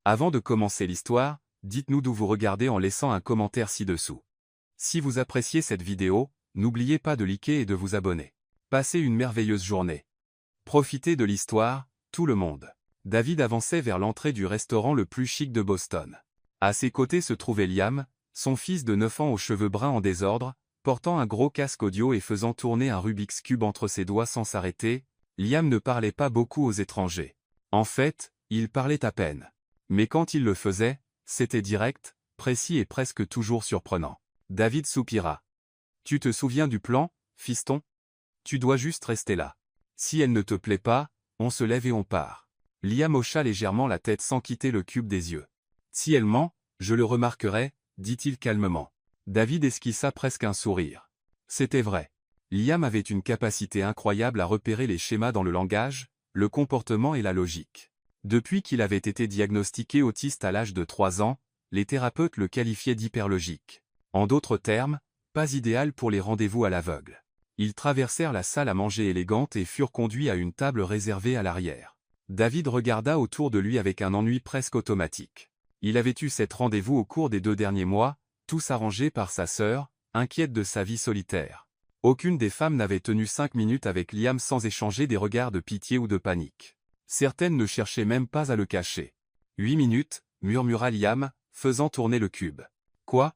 Avant de commencer l'histoire, dites-nous d'où vous regardez en laissant un commentaire ci-dessous. Si vous appréciez cette vidéo, n'oubliez pas de liker et de vous abonner. Passez une merveilleuse journée. Profitez de l'histoire, tout le monde. David avançait vers l'entrée du restaurant le plus chic de Boston. À ses côtés se trouvait Liam, son fils de 9 ans aux cheveux bruns en désordre, portant un gros casque audio et faisant tourner un Rubik's Cube entre ses doigts sans s'arrêter. Liam ne parlait pas beaucoup aux étrangers. En fait, il parlait à peine. Mais quand il le faisait, c'était direct, précis et presque toujours surprenant. David soupira. « Tu te souviens du plan, fiston? Tu dois juste rester là. Si elle ne te plaît pas, on se lève et on part. » Liam hocha légèrement la tête sans quitter le cube des yeux. « Si elle ment, je le remarquerai, » dit-il calmement. David esquissa presque un sourire. C'était vrai. Liam avait une capacité incroyable à repérer les schémas dans le langage, le comportement et la logique. Depuis qu'il avait été diagnostiqué autiste à l'âge de 3 ans, les thérapeutes le qualifiaient d'hyperlogique. En d'autres termes, pas idéal pour les rendez-vous à l'aveugle. Ils traversèrent la salle à manger élégante et furent conduits à une table réservée à l'arrière. David regarda autour de lui avec un ennui presque automatique. Il avait eu 7 rendez-vous au cours des 2 derniers mois, tous arrangés par sa sœur, inquiète de sa vie solitaire. Aucune des femmes n'avait tenu 5 minutes avec Liam sans échanger des regards de pitié ou de panique. Certaines ne cherchaient même pas à le cacher. 8 minutes, murmura Liam, faisant tourner le cube. Quoi?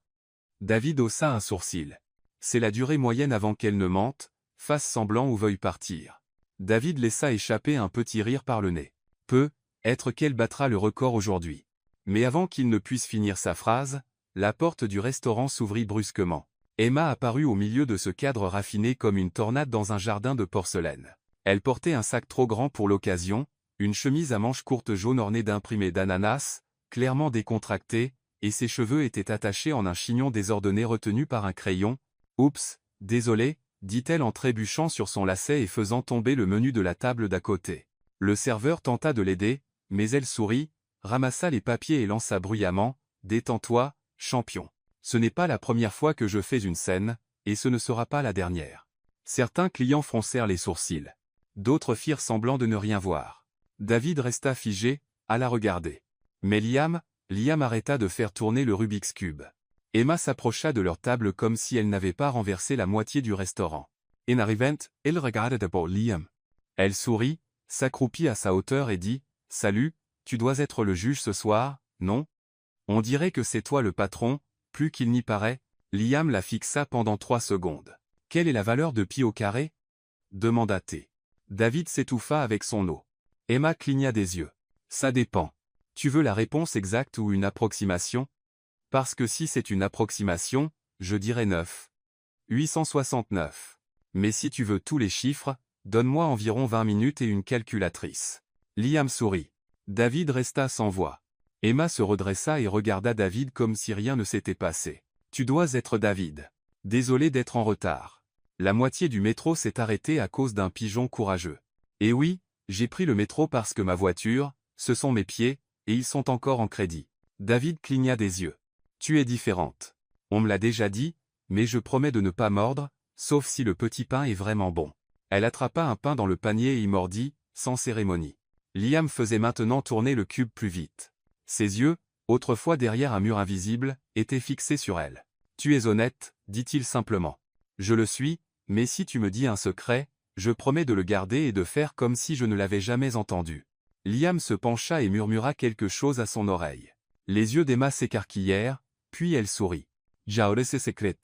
David haussa un sourcil. C'est la durée moyenne avant qu'elle ne mente, fasse semblant ou veuille partir. David laissa échapper un petit rire par le nez. Peut-être qu'elle battra le record aujourd'hui. Mais avant qu'il ne puisse finir sa phrase, la porte du restaurant s'ouvrit brusquement. Emma apparut au milieu de ce cadre raffiné comme une tornade dans un jardin de porcelaine. Elle portait un sac trop grand pour l'occasion, une chemise à manches courtes jaune ornée d'imprimés d'ananas, clairement décontractée, et ses cheveux étaient attachés en un chignon désordonné retenu par un crayon. « Oups, désolé », dit-elle en trébuchant sur son lacet et faisant tomber le menu de la table d'à côté. Le serveur tenta de l'aider, mais elle sourit, ramassa les papiers et lança bruyamment « Détends-toi, champion. Ce n'est pas la première fois que je fais une scène, et ce ne sera pas la dernière. » Certains clients froncèrent les sourcils. D'autres firent semblant de ne rien voir. David resta figé, à la regarder. Mais Liam arrêta de faire tourner le Rubik's Cube. Emma s'approcha de leur table comme si elle n'avait pas renversé la moitié du restaurant. En arrivant, elle regardait d'abord Liam. Elle sourit, s'accroupit à sa hauteur et dit « Salut, tu dois être le juge ce soir, non? On dirait que c'est toi le patron, plus qu'il n'y paraît. » Liam la fixa pendant 3 secondes. « Quelle est la valeur de pi au carré ?» demanda-t-elle. David s'étouffa avec son eau. Emma cligna des yeux. « Ça dépend. Tu veux la réponse exacte ou une approximation? Parce que si c'est une approximation, je dirais 9. 869. Mais si tu veux tous les chiffres, donne-moi environ 20 minutes et une calculatrice. » Liam sourit. David resta sans voix. Emma se redressa et regarda David comme si rien ne s'était passé. « Tu dois être David. Désolé d'être en retard. La moitié du métro s'est arrêtée à cause d'un pigeon courageux. Et oui, j'ai pris le métro parce que ma voiture, ce sont mes pieds, et ils sont encore en crédit. » David cligna des yeux. « Tu es différente. On me l'a déjà dit, mais je promets de ne pas mordre, sauf si le petit pain est vraiment bon. » Elle attrapa un pain dans le panier et y mordit, sans cérémonie. Liam faisait maintenant tourner le cube plus vite. Ses yeux, autrefois derrière un mur invisible, étaient fixés sur elle. « Tu es honnête, » dit-il simplement. « Je le suis, mais si tu me dis un secret, je promets de le garder et de faire comme si je ne l'avais jamais entendu. » Liam se pencha et murmura quelque chose à son oreille. Les yeux d'Emma s'écarquillèrent, puis elle sourit. « J'aurais ses secrets.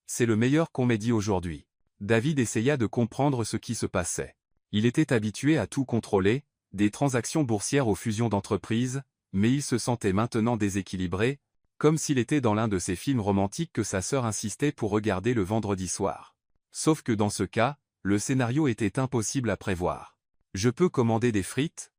C'est le meilleur qu'on m'ait dit aujourd'hui. » David essaya de comprendre ce qui se passait. Il était habitué à tout contrôler, des transactions boursières aux fusions d'entreprises, mais il se sentait maintenant déséquilibré, comme s'il était dans l'un de ces films romantiques que sa sœur insistait pour regarder le vendredi soir. Sauf que dans ce cas, le scénario était impossible à prévoir. « Je peux commander des frites ?»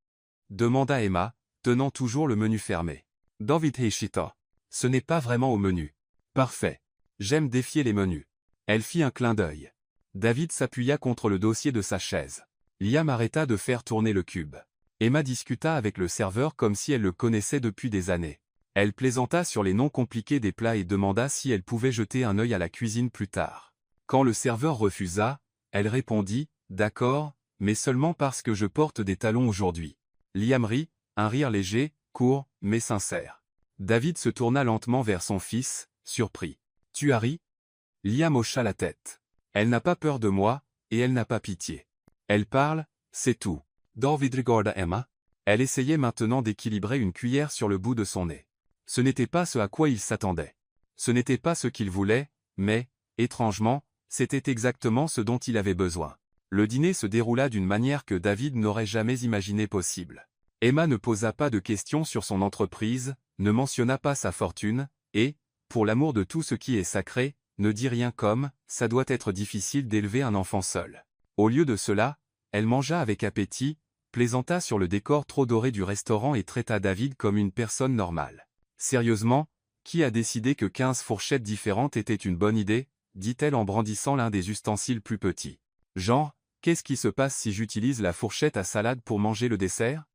demanda Emma, tenant toujours le menu fermé. « David Heshita. Ce n'est pas vraiment au menu. »« Parfait. J'aime défier les menus. » Elle fit un clin d'œil. David s'appuya contre le dossier de sa chaise. Liam arrêta de faire tourner le cube. Emma discuta avec le serveur comme si elle le connaissait depuis des années. Elle plaisanta sur les noms compliqués des plats et demanda si elle pouvait jeter un œil à la cuisine plus tard. Quand le serveur refusa, elle répondit « D'accord, mais seulement parce que je porte des talons aujourd'hui. » Liam rit, un rire léger, court, mais sincère. David se tourna lentement vers son fils, surpris. « Tu as ri ?» Liam hocha la tête. « Elle n'a pas peur de moi, et elle n'a pas pitié. Elle parle, c'est tout. » David regarda Emma. Elle essayait maintenant d'équilibrer une cuillère sur le bout de son nez. Ce n'était pas ce à quoi il s'attendait. Ce n'était pas ce qu'il voulait, mais, étrangement, c'était exactement ce dont il avait besoin. Le dîner se déroula d'une manière que David n'aurait jamais imaginé possible. Emma ne posa pas de questions sur son entreprise, ne mentionna pas sa fortune, et, pour l'amour de tout ce qui est sacré, ne dit rien comme « ça doit être difficile d'élever un enfant seul ». Au lieu de cela, elle mangea avec appétit, plaisanta sur le décor trop doré du restaurant et traita David comme une personne normale. « Sérieusement, qui a décidé que 15 fourchettes différentes étaient une bonne idée ?» dit-elle en brandissant l'un des ustensiles plus petits. « Genre, qu'est-ce qui se passe si j'utilise la fourchette à salade pour manger le dessert?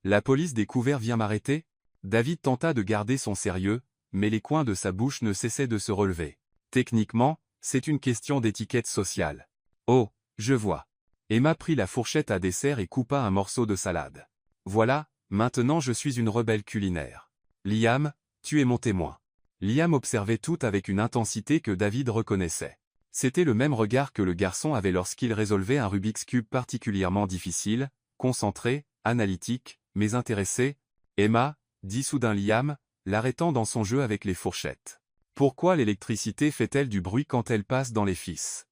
La police des couverts vient m'arrêter ?» David tenta de garder son sérieux, mais les coins de sa bouche ne cessaient de se relever. Techniquement, c'est une question d'étiquette sociale. Oh, je vois. Emma prit la fourchette à dessert et coupa un morceau de salade. Voilà, maintenant je suis une rebelle culinaire. Liam, tu es mon témoin. Liam observait tout avec une intensité que David reconnaissait. C'était le même regard que le garçon avait lorsqu'il résolvait un Rubik's Cube particulièrement difficile, concentré, analytique, mais intéressé. « Emma », dit soudain Liam, l'arrêtant dans son jeu avec les fourchettes. « Pourquoi l'électricité fait-elle du bruit quand elle passe dans les fils ?»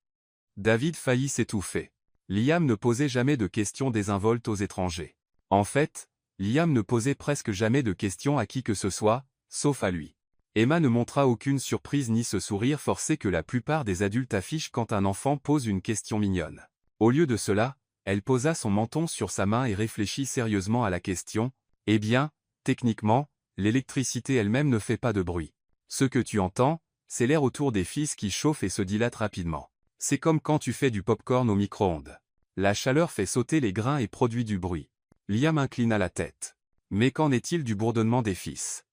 David faillit s'étouffer. Liam ne posait jamais de questions désinvoltes aux étrangers. En fait, Liam ne posait presque jamais de questions à qui que ce soit, sauf à lui. Emma ne montra aucune surprise ni ce sourire forcé que la plupart des adultes affichent quand un enfant pose une question mignonne. Au lieu de cela, elle posa son menton sur sa main et réfléchit sérieusement à la question. « Eh bien, techniquement, l'électricité elle-même ne fait pas de bruit. Ce que tu entends, c'est l'air autour des fils qui chauffe et se dilate rapidement. C'est comme quand tu fais du pop-corn au micro-ondes. La chaleur fait sauter les grains et produit du bruit. » Liam inclina la tête. « Mais qu'en est-il du bourdonnement des fils? »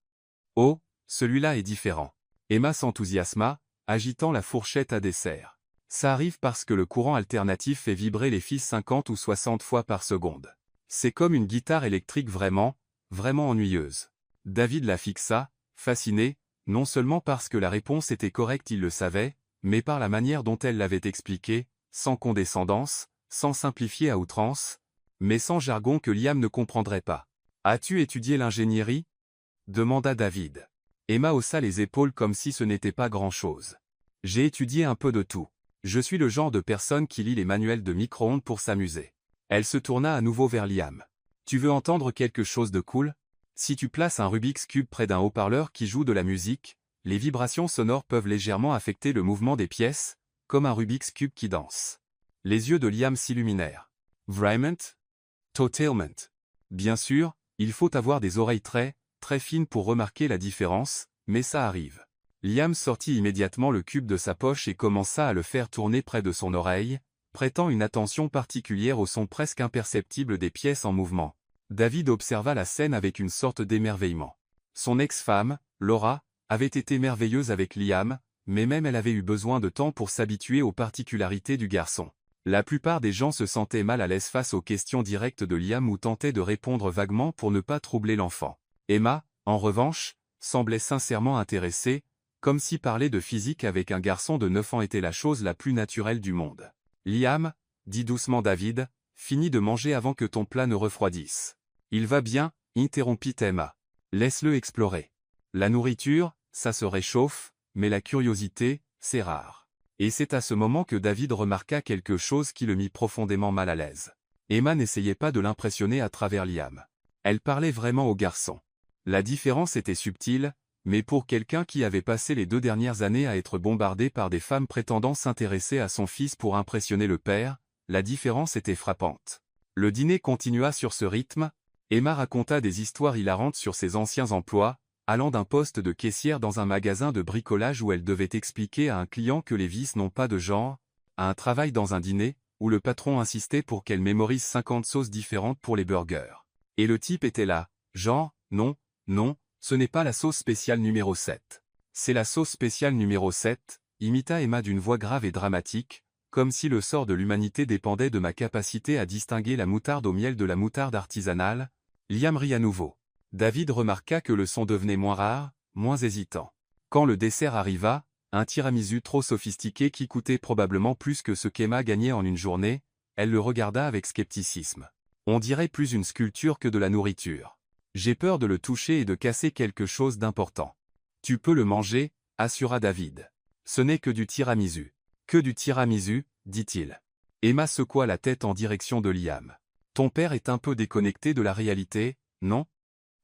« Oh, celui-là est différent. » Emma s'enthousiasma, agitant la fourchette à dessert. « Ça arrive parce que le courant alternatif fait vibrer les fils 50 ou 60 fois par seconde. C'est comme une guitare électrique vraiment ennuyeuse. » David la fixa, fasciné, non seulement parce que la réponse était correcte, il le savait, mais par la manière dont elle l'avait expliqué, sans condescendance, sans simplifier à outrance, mais sans jargon que Liam ne comprendrait pas. « As-tu étudié l'ingénierie ?» demanda David. Emma haussa les épaules comme si ce n'était pas grand-chose. « J'ai étudié un peu de tout. Je suis le genre de personne qui lit les manuels de micro-ondes pour s'amuser. » Elle se tourna à nouveau vers Liam. « Tu veux entendre quelque chose de cool? Si tu places un Rubik's Cube près d'un haut-parleur qui joue de la musique, les vibrations sonores peuvent légèrement affecter le mouvement des pièces, comme un Rubik's Cube qui danse. » Les yeux de Liam s'illuminèrent. « Vraiment? Totalement. Bien sûr, il faut avoir des oreilles très fines pour remarquer la différence, mais ça arrive. » Liam sortit immédiatement le cube de sa poche et commença à le faire tourner près de son oreille, prêtant une attention particulière au son presque imperceptible des pièces en mouvement. David observa la scène avec une sorte d'émerveillement. Son ex-femme, Laura, avait été merveilleuse avec Liam, mais même elle avait eu besoin de temps pour s'habituer aux particularités du garçon. La plupart des gens se sentaient mal à l'aise face aux questions directes de Liam ou tentaient de répondre vaguement pour ne pas troubler l'enfant. Emma, en revanche, semblait sincèrement intéressée, comme si parler de physique avec un garçon de 9 ans était la chose la plus naturelle du monde. « Liam, » dit doucement David, « finis de manger avant que ton plat ne refroidisse. »« Il va bien, » interrompit Emma. « Laisse-le explorer. La nourriture, ça se réchauffe, mais la curiosité, c'est rare. » Et c'est à ce moment que David remarqua quelque chose qui le mit profondément mal à l'aise. Emma n'essayait pas de l'impressionner à travers Liam. Elle parlait vraiment au garçon. La différence était subtile, mais pour quelqu'un qui avait passé les 2 dernières années à être bombardé par des femmes prétendant s'intéresser à son fils pour impressionner le père, la différence était frappante. Le dîner continua sur ce rythme. Emma raconta des histoires hilarantes sur ses anciens emplois, allant d'un poste de caissière dans un magasin de bricolage où elle devait expliquer à un client que les vis n'ont pas de genre, à un travail dans un dîner, où le patron insistait pour qu'elle mémorise 50 sauces différentes pour les burgers. Et le type était là, genre, non, ce n'est pas la sauce spéciale numéro 7. C'est la sauce spéciale numéro 7, imita Emma d'une voix grave et dramatique, comme si le sort de l'humanité dépendait de ma capacité à distinguer la moutarde au miel de la moutarde artisanale. Liam rit à nouveau. David remarqua que le son devenait moins rare, moins hésitant. Quand le dessert arriva, un tiramisu trop sophistiqué qui coûtait probablement plus que ce qu'Emma gagnait en une journée, elle le regarda avec scepticisme. On dirait plus une sculpture que de la nourriture. J'ai peur de le toucher et de casser quelque chose d'important. Tu peux le manger, assura David. Ce n'est que du tiramisu. Que du tiramisu, dit-il. Emma secoua la tête en direction de Liam. Ton père est un peu déconnecté de la réalité, non?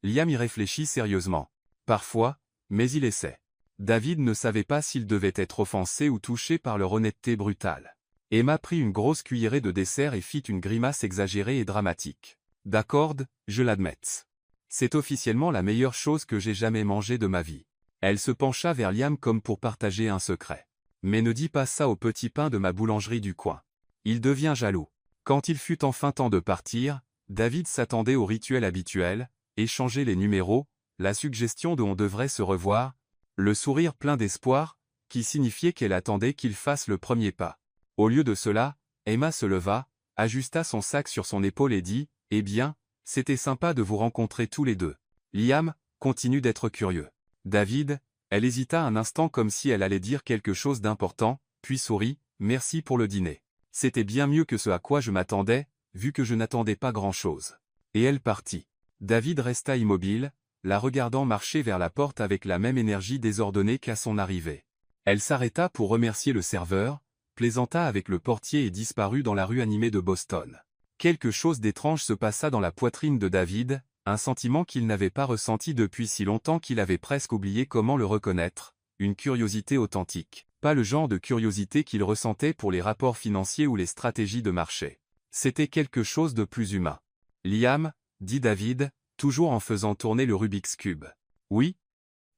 Liam y réfléchit sérieusement. Parfois, mais il essaie. David ne savait pas s'il devait être offensé ou touché par leur honnêteté brutale. Emma prit une grosse cuillerée de dessert et fit une grimace exagérée et dramatique. D'accord, je l'admets. C'est officiellement la meilleure chose que j'ai jamais mangée de ma vie. Elle se pencha vers Liam comme pour partager un secret. Mais ne dis pas ça au petit pain de ma boulangerie du coin. Il devient jaloux. Quand il fut enfin temps de partir, David s'attendait au rituel habituel, échanger les numéros, la suggestion de on devrait se revoir, le sourire plein d'espoir, qui signifiait qu'elle attendait qu'il fasse le premier pas. Au lieu de cela, Emma se leva, ajusta son sac sur son épaule et dit « Eh bien, c'était sympa de vous rencontrer tous les deux. Liam, continue d'être curieux. » David, elle hésita un instant comme si elle allait dire quelque chose d'important, puis sourit « Merci pour le dîner. C'était bien mieux que ce à quoi je m'attendais, vu que je n'attendais pas grand-chose. » Et elle partit. David resta immobile, la regardant marcher vers la porte avec la même énergie désordonnée qu'à son arrivée. Elle s'arrêta pour remercier le serveur, plaisanta avec le portier et disparut dans la rue animée de Boston. Quelque chose d'étrange se passa dans la poitrine de David, un sentiment qu'il n'avait pas ressenti depuis si longtemps qu'il avait presque oublié comment le reconnaître, une curiosité authentique, pas le genre de curiosité qu'il ressentait pour les rapports financiers ou les stratégies de marché. C'était quelque chose de plus humain. « Liam » dit David, toujours en faisant tourner le Rubik's Cube. « Oui ?»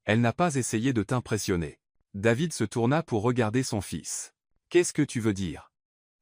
Elle n'a pas essayé de t'impressionner. David se tourna pour regarder son fils. « Qu'est-ce que tu veux dire ?»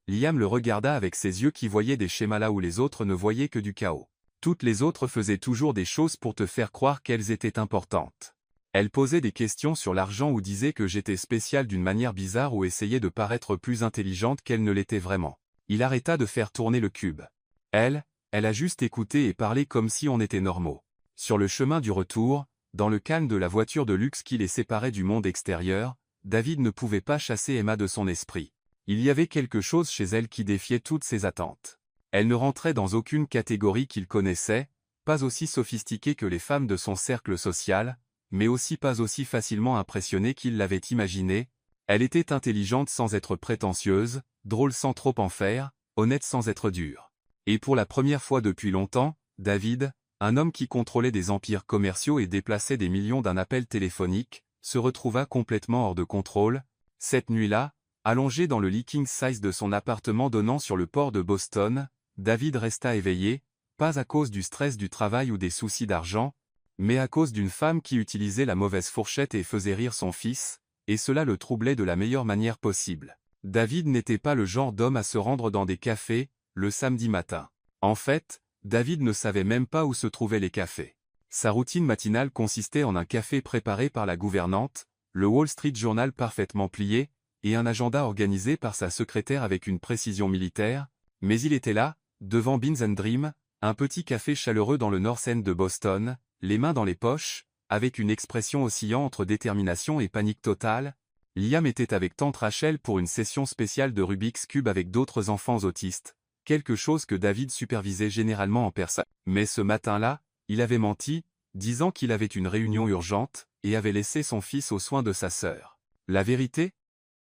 Liam le regarda avec ses yeux qui voyaient des schémas là où les autres ne voyaient que du chaos. Toutes les autres faisaient toujours des choses pour te faire croire qu'elles étaient importantes. Elles posaient des questions sur l'argent ou disaient que j'étais spéciale d'une manière bizarre ou essayaient de paraître plus intelligente qu'elles ne l'étaient vraiment. Il arrêta de faire tourner le cube. Elle a juste écouté et parlé comme si on était normaux. Sur le chemin du retour, dans le calme de la voiture de luxe qui les séparait du monde extérieur, David ne pouvait pas chasser Emma de son esprit. Il y avait quelque chose chez elle qui défiait toutes ses attentes. Elle ne rentrait dans aucune catégorie qu'il connaissait, pas aussi sophistiquée que les femmes de son cercle social, mais aussi pas aussi facilement impressionnée qu'il l'avait imaginé. Elle était intelligente sans être prétentieuse, drôle sans trop en faire, honnête sans être dure. Et pour la première fois depuis longtemps, David, un homme qui contrôlait des empires commerciaux et déplaçait des millions d'un appel téléphonique, se retrouva complètement hors de contrôle. Cette nuit-là, allongé dans le lit king size de son appartement donnant sur le port de Boston, David resta éveillé, pas à cause du stress du travail ou des soucis d'argent, mais à cause d'une femme qui utilisait la mauvaise fourchette et faisait rire son fils, et cela le troublait de la meilleure manière possible. David n'était pas le genre d'homme à se rendre dans des cafés, le samedi matin. En fait, David ne savait même pas où se trouvaient les cafés. Sa routine matinale consistait en un café préparé par la gouvernante, le Wall Street Journal parfaitement plié, et un agenda organisé par sa secrétaire avec une précision militaire, mais il était là, devant Beans & Dream, un petit café chaleureux dans le North End de Boston, les mains dans les poches, avec une expression oscillant entre détermination et panique totale. Liam était avec tante Rachel pour une session spéciale de Rubik's Cube avec d'autres enfants autistes, quelque chose que David supervisait généralement en personne. Mais ce matin-là, il avait menti, disant qu'il avait une réunion urgente, et avait laissé son fils aux soins de sa sœur. La vérité ?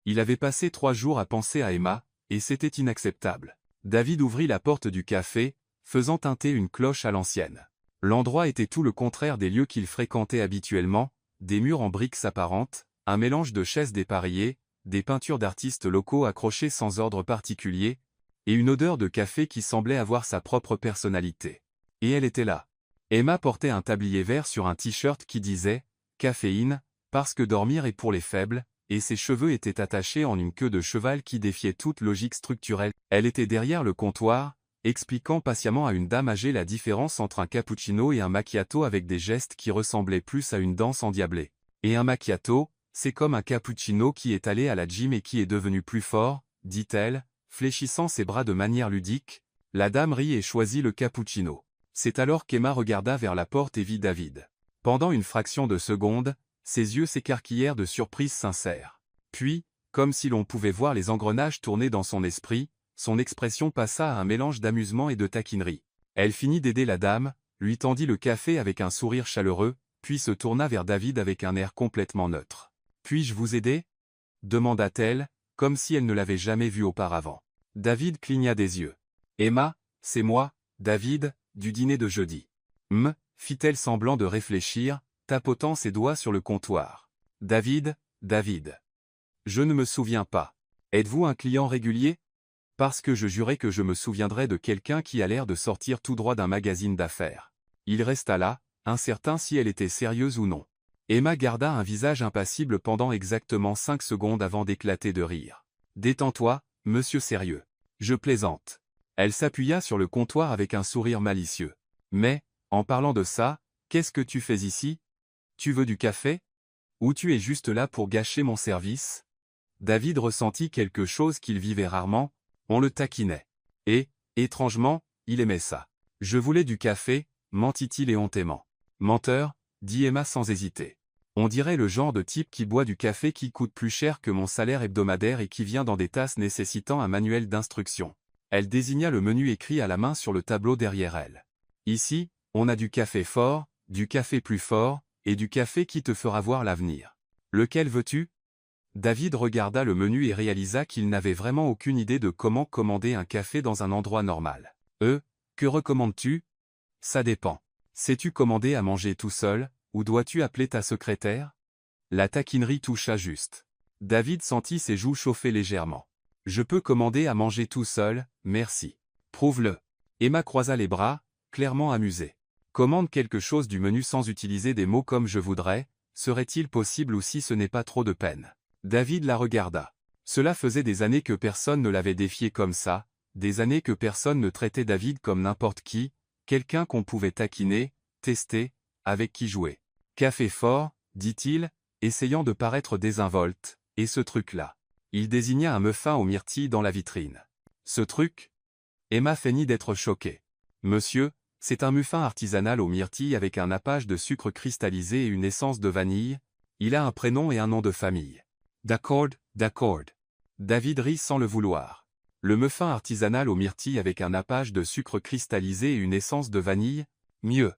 Il avait passé 3 jours à penser à Emma, et c'était inacceptable. David ouvrit la porte du café, faisant tinter une cloche à l'ancienne. L'endroit était tout le contraire des lieux qu'il fréquentait habituellement, des murs en briques apparentes, un mélange de chaises dépareillées, des peintures d'artistes locaux accrochées sans ordre particulier, et une odeur de café qui semblait avoir sa propre personnalité. Et elle était là. Emma portait un tablier vert sur un t-shirt qui disait « Caféine, parce que dormir est pour les faibles », et ses cheveux étaient attachés en une queue de cheval qui défiait toute logique structurelle. Elle était derrière le comptoir, expliquant patiemment à une dame âgée la différence entre un cappuccino et un macchiato avec des gestes qui ressemblaient plus à une danse endiablée. Et un macchiato, c'est comme un cappuccino qui est allé à la gym et qui est devenu plus fort, dit-elle, fléchissant ses bras de manière ludique. La dame rit et choisit le cappuccino. C'est alors qu'Emma regarda vers la porte et vit David. Pendant une fraction de seconde, ses yeux s'écarquillèrent de surprise sincère. Puis, comme si l'on pouvait voir les engrenages tourner dans son esprit, son expression passa à un mélange d'amusement et de taquinerie. Elle finit d'aider la dame, lui tendit le café avec un sourire chaleureux, puis se tourna vers David avec un air complètement neutre. « Puis-je vous aider » demanda-t-elle, comme si elle ne l'avait jamais vu auparavant. David cligna des yeux. « Emma, c'est moi, David, du dîner de jeudi. » Fit-elle semblant de réfléchir, tapotant ses doigts sur le comptoir. « David. Je ne me souviens pas. Êtes-vous un client régulier ? Parce que je jurais que je me souviendrais de quelqu'un qui a l'air de sortir tout droit d'un magazine d'affaires. » Il resta là, incertain si elle était sérieuse ou non. Emma garda un visage impassible pendant exactement 5 secondes avant d'éclater de rire. « Détends-toi, monsieur sérieux. Je plaisante. » Elle s'appuya sur le comptoir avec un sourire malicieux. « Mais, en parlant de ça, qu'est-ce que tu fais ici ? Tu veux du café ? Ou tu es juste là pour gâcher mon service ?» David ressentit quelque chose qu'il vivait rarement, on le taquinait. Et, étrangement, il aimait ça. « Je voulais du café », mentit-il éhontément. « Menteur, » dit Emma sans hésiter. « On dirait le genre de type qui boit du café qui coûte plus cher que mon salaire hebdomadaire et qui vient dans des tasses nécessitant un manuel d'instruction. » Elle désigna le menu écrit à la main sur le tableau derrière elle. « Ici, on a du café fort, du café plus fort, et du café qui te fera voir l'avenir. Lequel veux-tu » David regarda le menu et réalisa qu'il n'avait vraiment aucune idée de comment commander un café dans un endroit normal. « Que recommandes-tu » ? « Ça dépend. Sais-tu commander à manger tout seul, ou dois-tu appeler ta secrétaire » La taquinerie toucha juste. David sentit ses joues chauffer légèrement. « Je peux commander à manger tout seul, merci. »« Prouve-le. » Emma croisa les bras, clairement amusée. « Commande quelque chose du menu sans utiliser des mots comme « je voudrais », serait-il possible ou si ce n'est pas trop de peine ?» David la regarda. Cela faisait des années que personne ne l'avait défié comme ça, des années que personne ne traitait David comme n'importe qui, quelqu'un qu'on pouvait taquiner, tester, avec qui jouer. « Café fort, » dit-il, essayant de paraître désinvolte, « et ce truc-là. » Il désigna un muffin aux myrtilles dans la vitrine. « Ce truc ?» Emma feignit d'être choquée. « Monsieur, c'est un muffin artisanal aux myrtilles avec un nappage de sucre cristallisé et une essence de vanille. Il a un prénom et un nom de famille. » D'accord. David rit sans le vouloir. Le muffin artisanal aux myrtilles avec un nappage de sucre cristallisé et une essence de vanille, mieux.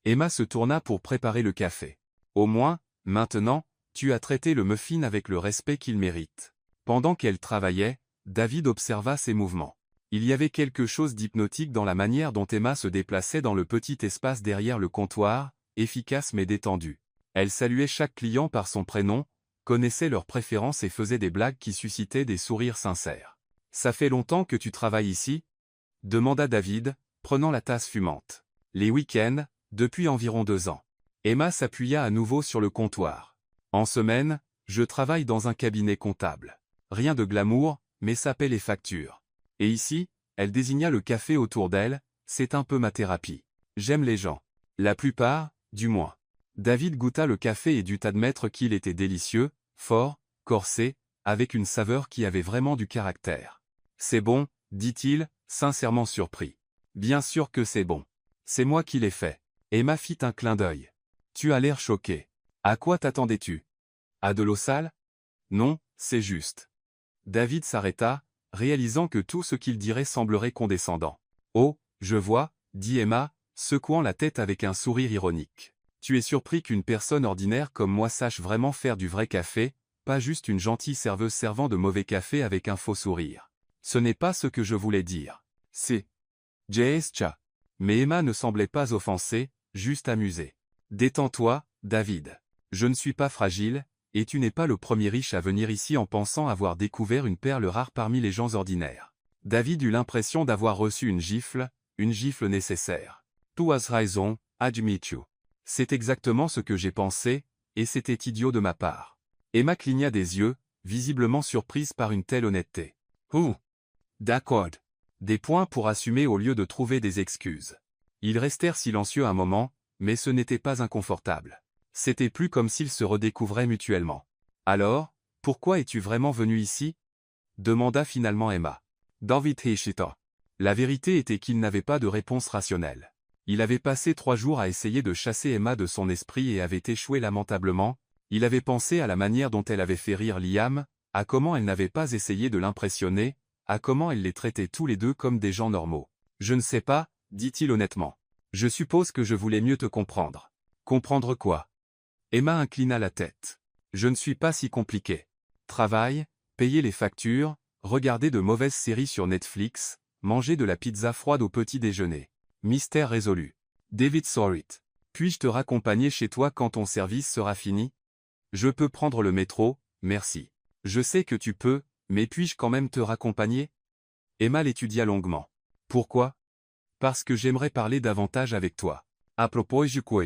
Emma se tourna pour préparer le café. Au moins, maintenant, tu as traité le muffin avec le respect qu'il mérite. Pendant qu'elle travaillait, David observa ses mouvements. Il y avait quelque chose d'hypnotique dans la manière dont Emma se déplaçait dans le petit espace derrière le comptoir, efficace mais détendue. Elle saluait chaque client par son prénom, connaissait leurs préférences et faisait des blagues qui suscitaient des sourires sincères. « Ça fait longtemps que tu travailles ici » demanda David, prenant la tasse fumante. « Les week-ends, depuis environ 2 ans. » Emma s'appuya à nouveau sur le comptoir. « En semaine, je travaille dans un cabinet comptable. Rien de glamour, mais ça paie les factures. Et ici, » elle désigna le café autour d'elle, « c'est un peu ma thérapie. J'aime les gens. La plupart, du moins. » David goûta le café et dut admettre qu'il était délicieux, fort, corsé, avec une saveur qui avait vraiment du caractère. « C'est bon, » dit-il, sincèrement surpris. « Bien sûr que c'est bon. C'est moi qui l'ai fait. » Emma fit un clin d'œil. « Tu as l'air choqué. À quoi t'attendais-tu ? À de l'eau sale ? Non, c'est juste. » David s'arrêta, réalisant que tout ce qu'il dirait semblerait condescendant. « Oh, je vois, » dit Emma, secouant la tête avec un sourire ironique. Tu es surpris qu'une personne ordinaire comme moi sache vraiment faire du vrai café, pas juste une gentille serveuse servant de mauvais café avec un faux sourire. Ce n'est pas ce que je voulais dire. C'est J.S.Cha. Mais Emma ne semblait pas offensée, juste amusée. Détends-toi, David. Je ne suis pas fragile, et tu n'es pas le premier riche à venir ici en pensant avoir découvert une perle rare parmi les gens ordinaires. David eut l'impression d'avoir reçu une gifle nécessaire. Tu as raison, admits-tu. C'est exactement ce que j'ai pensé, et c'était idiot de ma part. Emma cligna des yeux, visiblement surprise par une telle honnêteté. D'accord. Des points pour assumer au lieu de trouver des excuses. Ils restèrent silencieux un moment, mais ce n'était pas inconfortable. C'était plus comme s'ils se redécouvraient mutuellement. Alors, pourquoi es-tu vraiment venu ici ? Demanda finalement Emma. David Heshita. La vérité était qu'il n'avait pas de réponse rationnelle. Il avait passé 3 jours à essayer de chasser Emma de son esprit et avait échoué lamentablement. Il avait pensé à la manière dont elle avait fait rire Liam, à comment elle n'avait pas essayé de l'impressionner, à comment elle les traitait tous les deux comme des gens normaux. « Je ne sais pas, dit-il honnêtement. Je suppose que je voulais mieux te comprendre. » « Comprendre quoi ?» Emma inclina la tête. « Je ne suis pas si compliqué. Travail, payer les factures, regarder de mauvaises séries sur Netflix, manger de la pizza froide au petit déjeuner. Mystère résolu. David Sorit. Puis-je te raccompagner chez toi quand ton service sera fini? Je peux prendre le métro, merci. Je sais que tu peux, mais puis-je quand même te raccompagner? Emma l'étudia longuement. Pourquoi? Parce que j'aimerais parler davantage avec toi. À propos de quoi?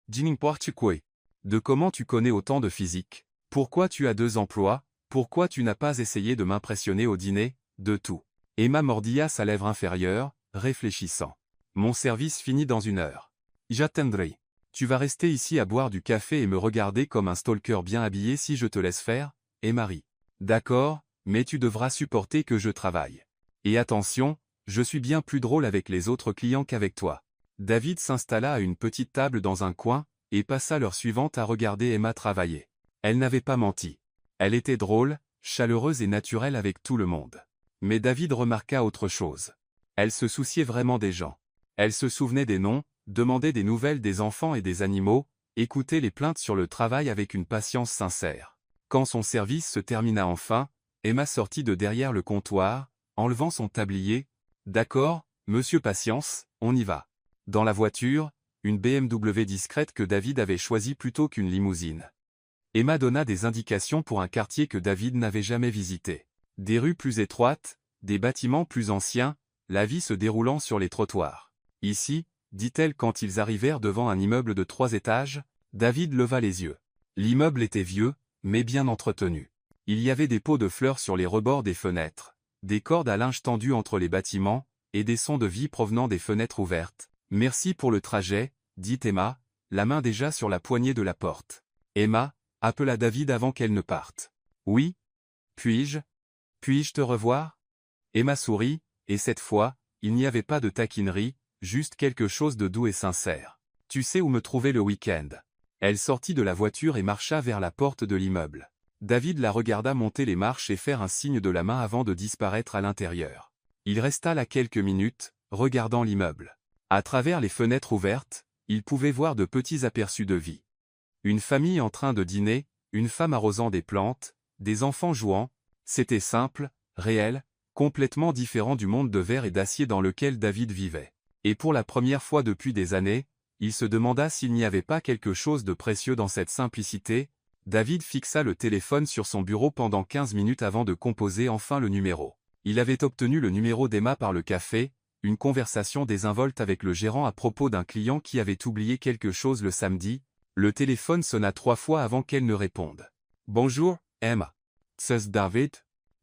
N'importe quoi. De comment tu connais autant de physique? Pourquoi tu as 2 emplois? Pourquoi tu n'as pas essayé de m'impressionner au dîner? De tout. Emma mordilla sa lèvre inférieure, réfléchissant. Mon service finit dans 1 heure. J'attendrai. Tu vas rester ici à boire du café et me regarder comme un stalker bien habillé si je te laisse faire? Et Marie. D'accord, mais tu devras supporter que je travaille. Et attention, je suis bien plus drôle avec les autres clients qu'avec toi. David s'installa à une petite table dans un coin, et passa l'heure suivante à regarder Emma travailler. Elle n'avait pas menti. Elle était drôle, chaleureuse et naturelle avec tout le monde. Mais David remarqua autre chose. Elle se souciait vraiment des gens. Elle se souvenait des noms, demandait des nouvelles des enfants et des animaux, écoutait les plaintes sur le travail avec une patience sincère. Quand son service se termina enfin, Emma sortit de derrière le comptoir, enlevant son tablier. « D'accord, monsieur Patience, on y va. » Dans la voiture, une BMW discrète que David avait choisie plutôt qu'une limousine. Emma donna des indications pour un quartier que David n'avait jamais visité. Des rues plus étroites, des bâtiments plus anciens, la vie se déroulant sur les trottoirs. Ici, dit-elle quand ils arrivèrent devant un immeuble de 3 étages, David leva les yeux. L'immeuble était vieux, mais bien entretenu. Il y avait des pots de fleurs sur les rebords des fenêtres, des cordes à linge tendues entre les bâtiments, et des sons de vie provenant des fenêtres ouvertes. « Merci pour le trajet, » dit Emma, la main déjà sur la poignée de la porte. Emma appela David avant qu'elle ne parte. « Oui? Puis-je te revoir ?» Emma sourit, et cette fois, il n'y avait pas de taquinerie, juste quelque chose de doux et sincère. « Tu sais où me trouver le week-end. » Elle sortit de la voiture et marcha vers la porte de l'immeuble. David la regarda monter les marches et faire un signe de la main avant de disparaître à l'intérieur. Il resta là quelques minutes, regardant l'immeuble. À travers les fenêtres ouvertes, il pouvait voir de petits aperçus de vie. Une famille en train de dîner, une femme arrosant des plantes, des enfants jouant. C'était simple, réel, complètement différent du monde de verre et d'acier dans lequel David vivait. Et pour la première fois depuis des années, il se demanda s'il n'y avait pas quelque chose de précieux dans cette simplicité. David fixa le téléphone sur son bureau pendant 15 minutes avant de composer enfin le numéro. Il avait obtenu le numéro d'Emma par le café, une conversation désinvolte avec le gérant à propos d'un client qui avait oublié quelque chose le samedi. Le téléphone sonna 3 fois avant qu'elle ne réponde. « Bonjour, Emma. C'est David.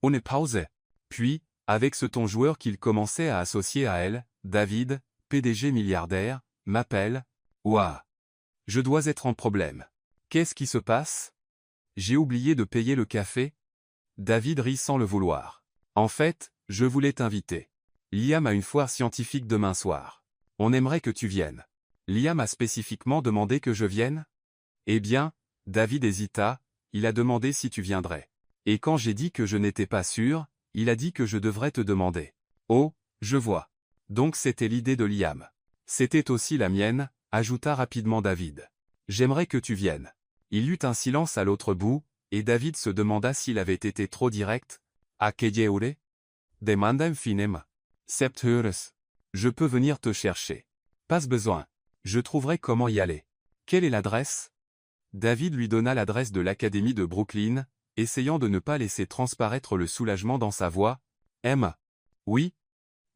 On est pause. » Puis, avec ce ton joueur qu'il commençait à associer à elle, « David, PDG milliardaire, m'appelle. Ouah. Je dois être en problème. Qu'est-ce qui se passe? J'ai oublié de payer le café? » David rit sans le vouloir. « En fait, je voulais t'inviter. Liam a une foire scientifique demain soir. On aimerait que tu viennes. » Liam a spécifiquement demandé que je vienne? Eh bien, David hésita, il a demandé si tu viendrais. Et quand j'ai dit que je n'étais pas sûr, il a dit que je devrais te demander. Oh, je vois. Donc c'était l'idée de Liam. C'était aussi la mienne, ajouta rapidement David. J'aimerais que tu viennes. Il y eut un silence à l'autre bout, et David se demanda s'il avait été trop direct. A que lleure? Demanda infinem. Sept heures. Je peux venir te chercher. Pas besoin. Je trouverai comment y aller. Quelle est l'adresse? David lui donna l'adresse de l'académie de Brooklyn, essayant de ne pas laisser transparaître le soulagement dans sa voix. Emma. Oui?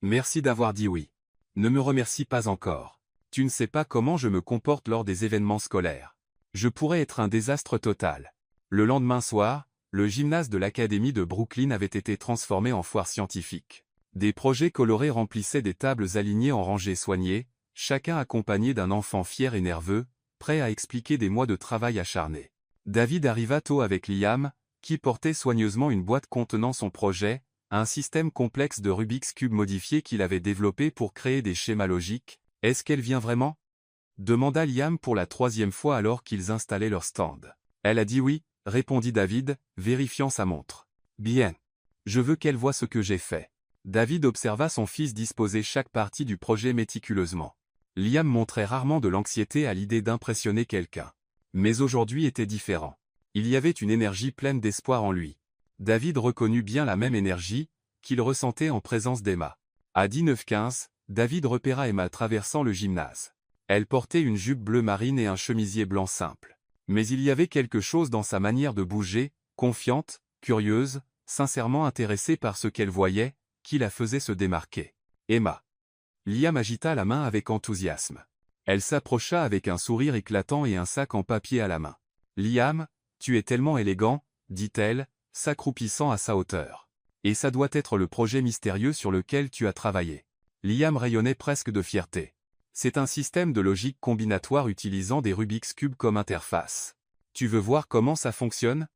Merci d'avoir dit oui. Ne me remercie pas encore. Tu ne sais pas comment je me comporte lors des événements scolaires. Je pourrais être un désastre total. Le lendemain soir, le gymnase de l'académie de Brooklyn avait été transformé en foire scientifique. Des projets colorés remplissaient des tables alignées en rangées soignées, chacun accompagné d'un enfant fier et nerveux, prêt à expliquer des mois de travail acharné. David arriva tôt avec Liam, qui portait soigneusement une boîte contenant son projet, un système complexe de Rubik's Cube modifié qu'il avait développé pour créer des schémas logiques. Est-ce qu'elle vient vraiment? Demanda Liam pour la 3e fois alors qu'ils installaient leur stand. Elle a dit oui, répondit David, vérifiant sa montre. Bien. Je veux qu'elle voie ce que j'ai fait. David observa son fils disposer chaque partie du projet méticuleusement. Liam montrait rarement de l'anxiété à l'idée d'impressionner quelqu'un. Mais aujourd'hui était différent. Il y avait une énergie pleine d'espoir en lui. David reconnut bien la même énergie qu'il ressentait en présence d'Emma. À 19h15, David repéra Emma traversant le gymnase. Elle portait une jupe bleu marine et un chemisier blanc simple. Mais il y avait quelque chose dans sa manière de bouger, confiante, curieuse, sincèrement intéressée par ce qu'elle voyait, qui la faisait se démarquer. Emma. Liam agita la main avec enthousiasme. Elle s'approcha avec un sourire éclatant et un sac en papier à la main. Liam, tu es tellement élégant, dit-elle, s'accroupissant à sa hauteur. Et ça doit être le projet mystérieux sur lequel tu as travaillé. Liam rayonnait presque de fierté. C'est un système de logique combinatoire utilisant des Rubik's Cube comme interface. Tu veux voir comment ça fonctionne?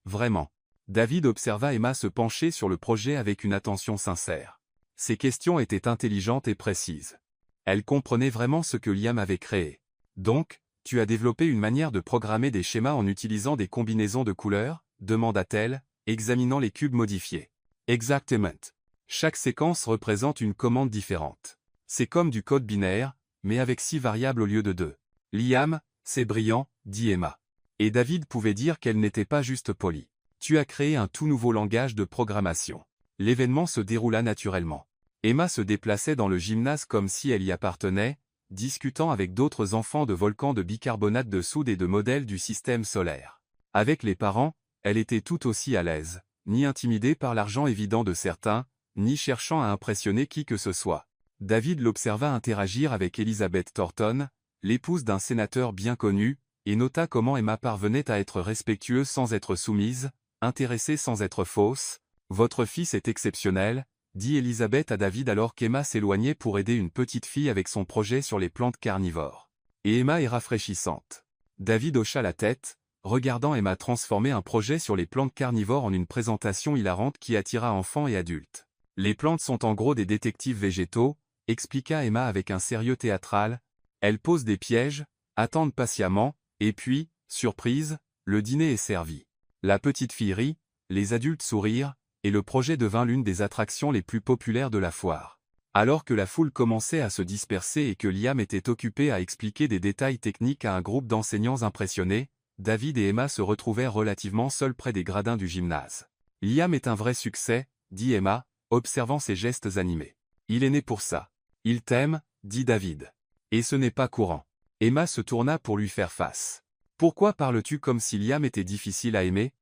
Vraiment. David observa Emma se pencher sur le projet avec une attention sincère. Ses questions étaient intelligentes et précises. Elle comprenait vraiment ce que Liam avait créé. Donc, tu as développé une manière de programmer des schémas en utilisant des combinaisons de couleurs? Demanda-t-elle, examinant les cubes modifiés. Exactement. Chaque séquence représente une commande différente. C'est comme du code binaire, mais avec 6 variables au lieu de 2. Liam, c'est brillant, dit Emma. Et David pouvait dire qu'elle n'était pas juste polie. Tu as créé un tout nouveau langage de programmation. L'événement se déroula naturellement. Emma se déplaçait dans le gymnase comme si elle y appartenait, discutant avec d'autres enfants de volcans de bicarbonate de soude et de modèles du système solaire. Avec les parents, elle était tout aussi à l'aise, ni intimidée par l'argent évident de certains, ni cherchant à impressionner qui que ce soit. David l'observa interagir avec Elizabeth Thornton, l'épouse d'un sénateur bien connu, et nota comment Emma parvenait à être respectueuse sans être soumise, intéressée sans être fausse. « Votre fils est exceptionnel », dit Elizabeth à David alors qu'Emma s'éloignait pour aider une petite fille avec son projet sur les plantes carnivores. Et Emma est rafraîchissante. David hocha la tête, regardant Emma transformer un projet sur les plantes carnivores en une présentation hilarante qui attira enfants et adultes. Les plantes sont en gros des détectives végétaux, expliqua Emma avec un sérieux théâtral. Elles posent des pièges, attendent patiemment, et puis, surprise, le dîner est servi. La petite fille rit, les adultes sourirent, et le projet devint l'une des attractions les plus populaires de la foire. Alors que la foule commençait à se disperser et que Liam était occupé à expliquer des détails techniques à un groupe d'enseignants impressionnés, David et Emma se retrouvèrent relativement seuls près des gradins du gymnase. « Liam est un vrai succès, » dit Emma, observant ses gestes animés. « Il est né pour ça. Il t'aime, » dit David. « Et ce n'est pas courant. » Emma se tourna pour lui faire face. « Pourquoi parles-tu comme si Liam était difficile à aimer?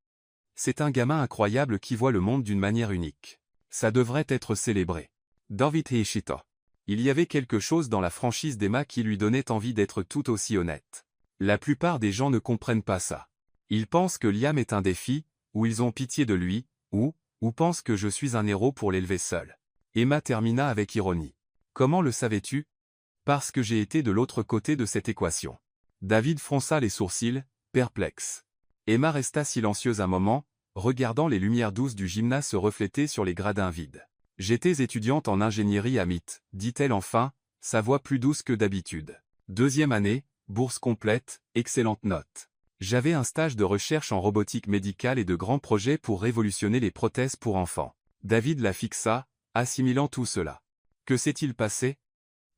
C'est un gamin incroyable qui voit le monde d'une manière unique. Ça devrait être célébré. » David Heishito. Il y avait quelque chose dans la franchise d'Emma qui lui donnait envie d'être tout aussi honnête. La plupart des gens ne comprennent pas ça. Ils pensent que Liam est un défi, ou ils ont pitié de lui, ou pensent que je suis un héros pour l'élever seul. Emma termina avec ironie. Comment le savais-tu? Parce que j'ai été de l'autre côté de cette équation. David fronça les sourcils, perplexe. Emma resta silencieuse un moment, regardant les lumières douces du gymnase se refléter sur les gradins vides. J'étais étudiante en ingénierie à MIT, dit-elle enfin, sa voix plus douce que d'habitude. 2e année, bourse complète, excellente note. J'avais un stage de recherche en robotique médicale et de grands projets pour révolutionner les prothèses pour enfants. David la fixa, assimilant tout cela. Que s'est-il passé?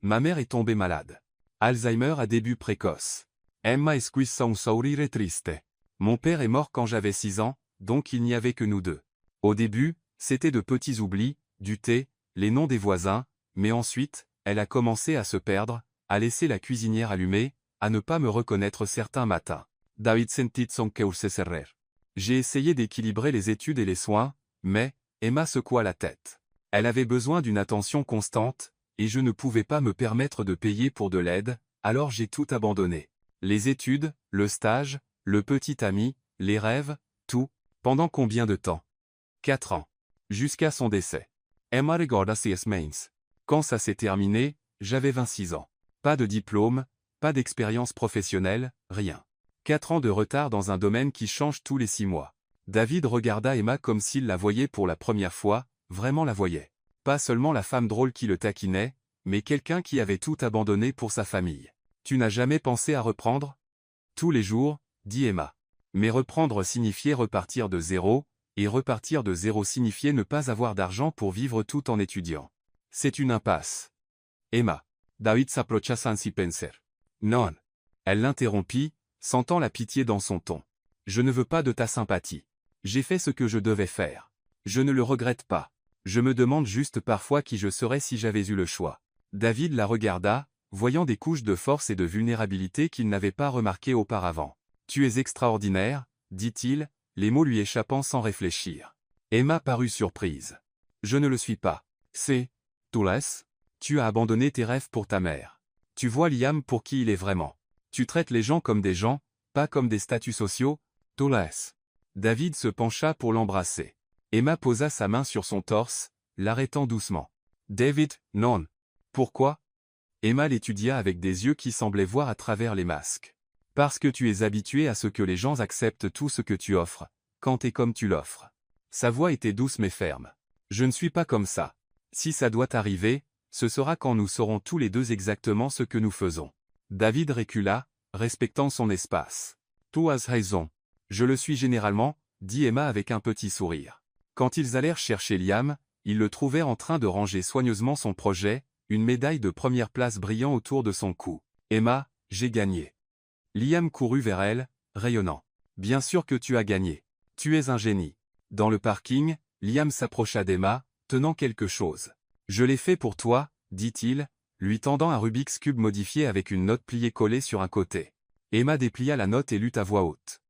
Ma mère est tombée malade. Alzheimer à début précoce. Emma esquissa un sorrire triste. Mon père est mort quand j'avais 6 ans, donc il n'y avait que nous deux. Au début, c'était de petits oublis, du thé, les noms des voisins, mais ensuite, elle a commencé à se perdre, à laisser la cuisinière allumée, à ne pas me reconnaître certains matins. David sentit son cœur se serrer. J'ai essayé d'équilibrer les études et les soins, mais, Emma secoua la tête. Elle avait besoin d'une attention constante, et je ne pouvais pas me permettre de payer pour de l'aide, alors j'ai tout abandonné. Les études, le stage, le petit ami, les rêves, tout. Pendant combien de temps? 4 ans. Jusqu'à son décès. Emma regarda ses mains. Quand ça s'est terminé, j'avais 26 ans. Pas de diplôme, pas d'expérience professionnelle, rien. 4 ans de retard dans un domaine qui change tous les 6 mois. David regarda Emma comme s'il la voyait pour la première fois, vraiment la voyait. Pas seulement la femme drôle qui le taquinait, mais quelqu'un qui avait tout abandonné pour sa famille. Tu n'as jamais pensé à reprendre? Tous les jours, dit Emma. Mais reprendre signifiait repartir de zéro, et repartir de zéro signifiait ne pas avoir d'argent pour vivre tout en étudiant. C'est une impasse. Emma. David s'approcha sans y penser. Non. Elle l'interrompit, sentant la pitié dans son ton. Je ne veux pas de ta sympathie. J'ai fait ce que je devais faire. Je ne le regrette pas. Je me demande juste parfois qui je serais si j'avais eu le choix. David la regarda, voyant des couches de force et de vulnérabilité qu'il n'avait pas remarquées auparavant. Tu es extraordinaire, dit-il, les mots lui échappant sans réfléchir. Emma parut surprise. Je ne le suis pas. C'est... Toulas, tu as abandonné tes rêves pour ta mère. Tu vois Liam pour qui il est vraiment. Tu traites les gens comme des gens, pas comme des statuts sociaux. Toulas. David se pencha pour l'embrasser. Emma posa sa main sur son torse, l'arrêtant doucement. David, non. Pourquoi? Emma l'étudia avec des yeux qui semblaient voir à travers les masques. Parce que tu es habitué à ce que les gens acceptent tout ce que tu offres, quand et comme tu l'offres. Sa voix était douce mais ferme. Je ne suis pas comme ça. Si ça doit arriver, ce sera quand nous saurons tous les deux exactement ce que nous faisons. David recula, respectant son espace. Tu as raison. Je le suis généralement, dit Emma avec un petit sourire. Quand ils allèrent chercher Liam, ils le trouvèrent en train de ranger soigneusement son projet, une médaille de première place brillant autour de son cou. Emma, j'ai gagné. Liam courut vers elle, rayonnant. Bien sûr que tu as gagné. Tu es un génie. Dans le parking, Liam s'approcha d'Emma, tenant quelque chose. Je l'ai fait pour toi, dit-il, lui tendant un Rubik's Cube modifié avec une note pliée collée sur un côté. Emma déplia la note et lut à voix haute.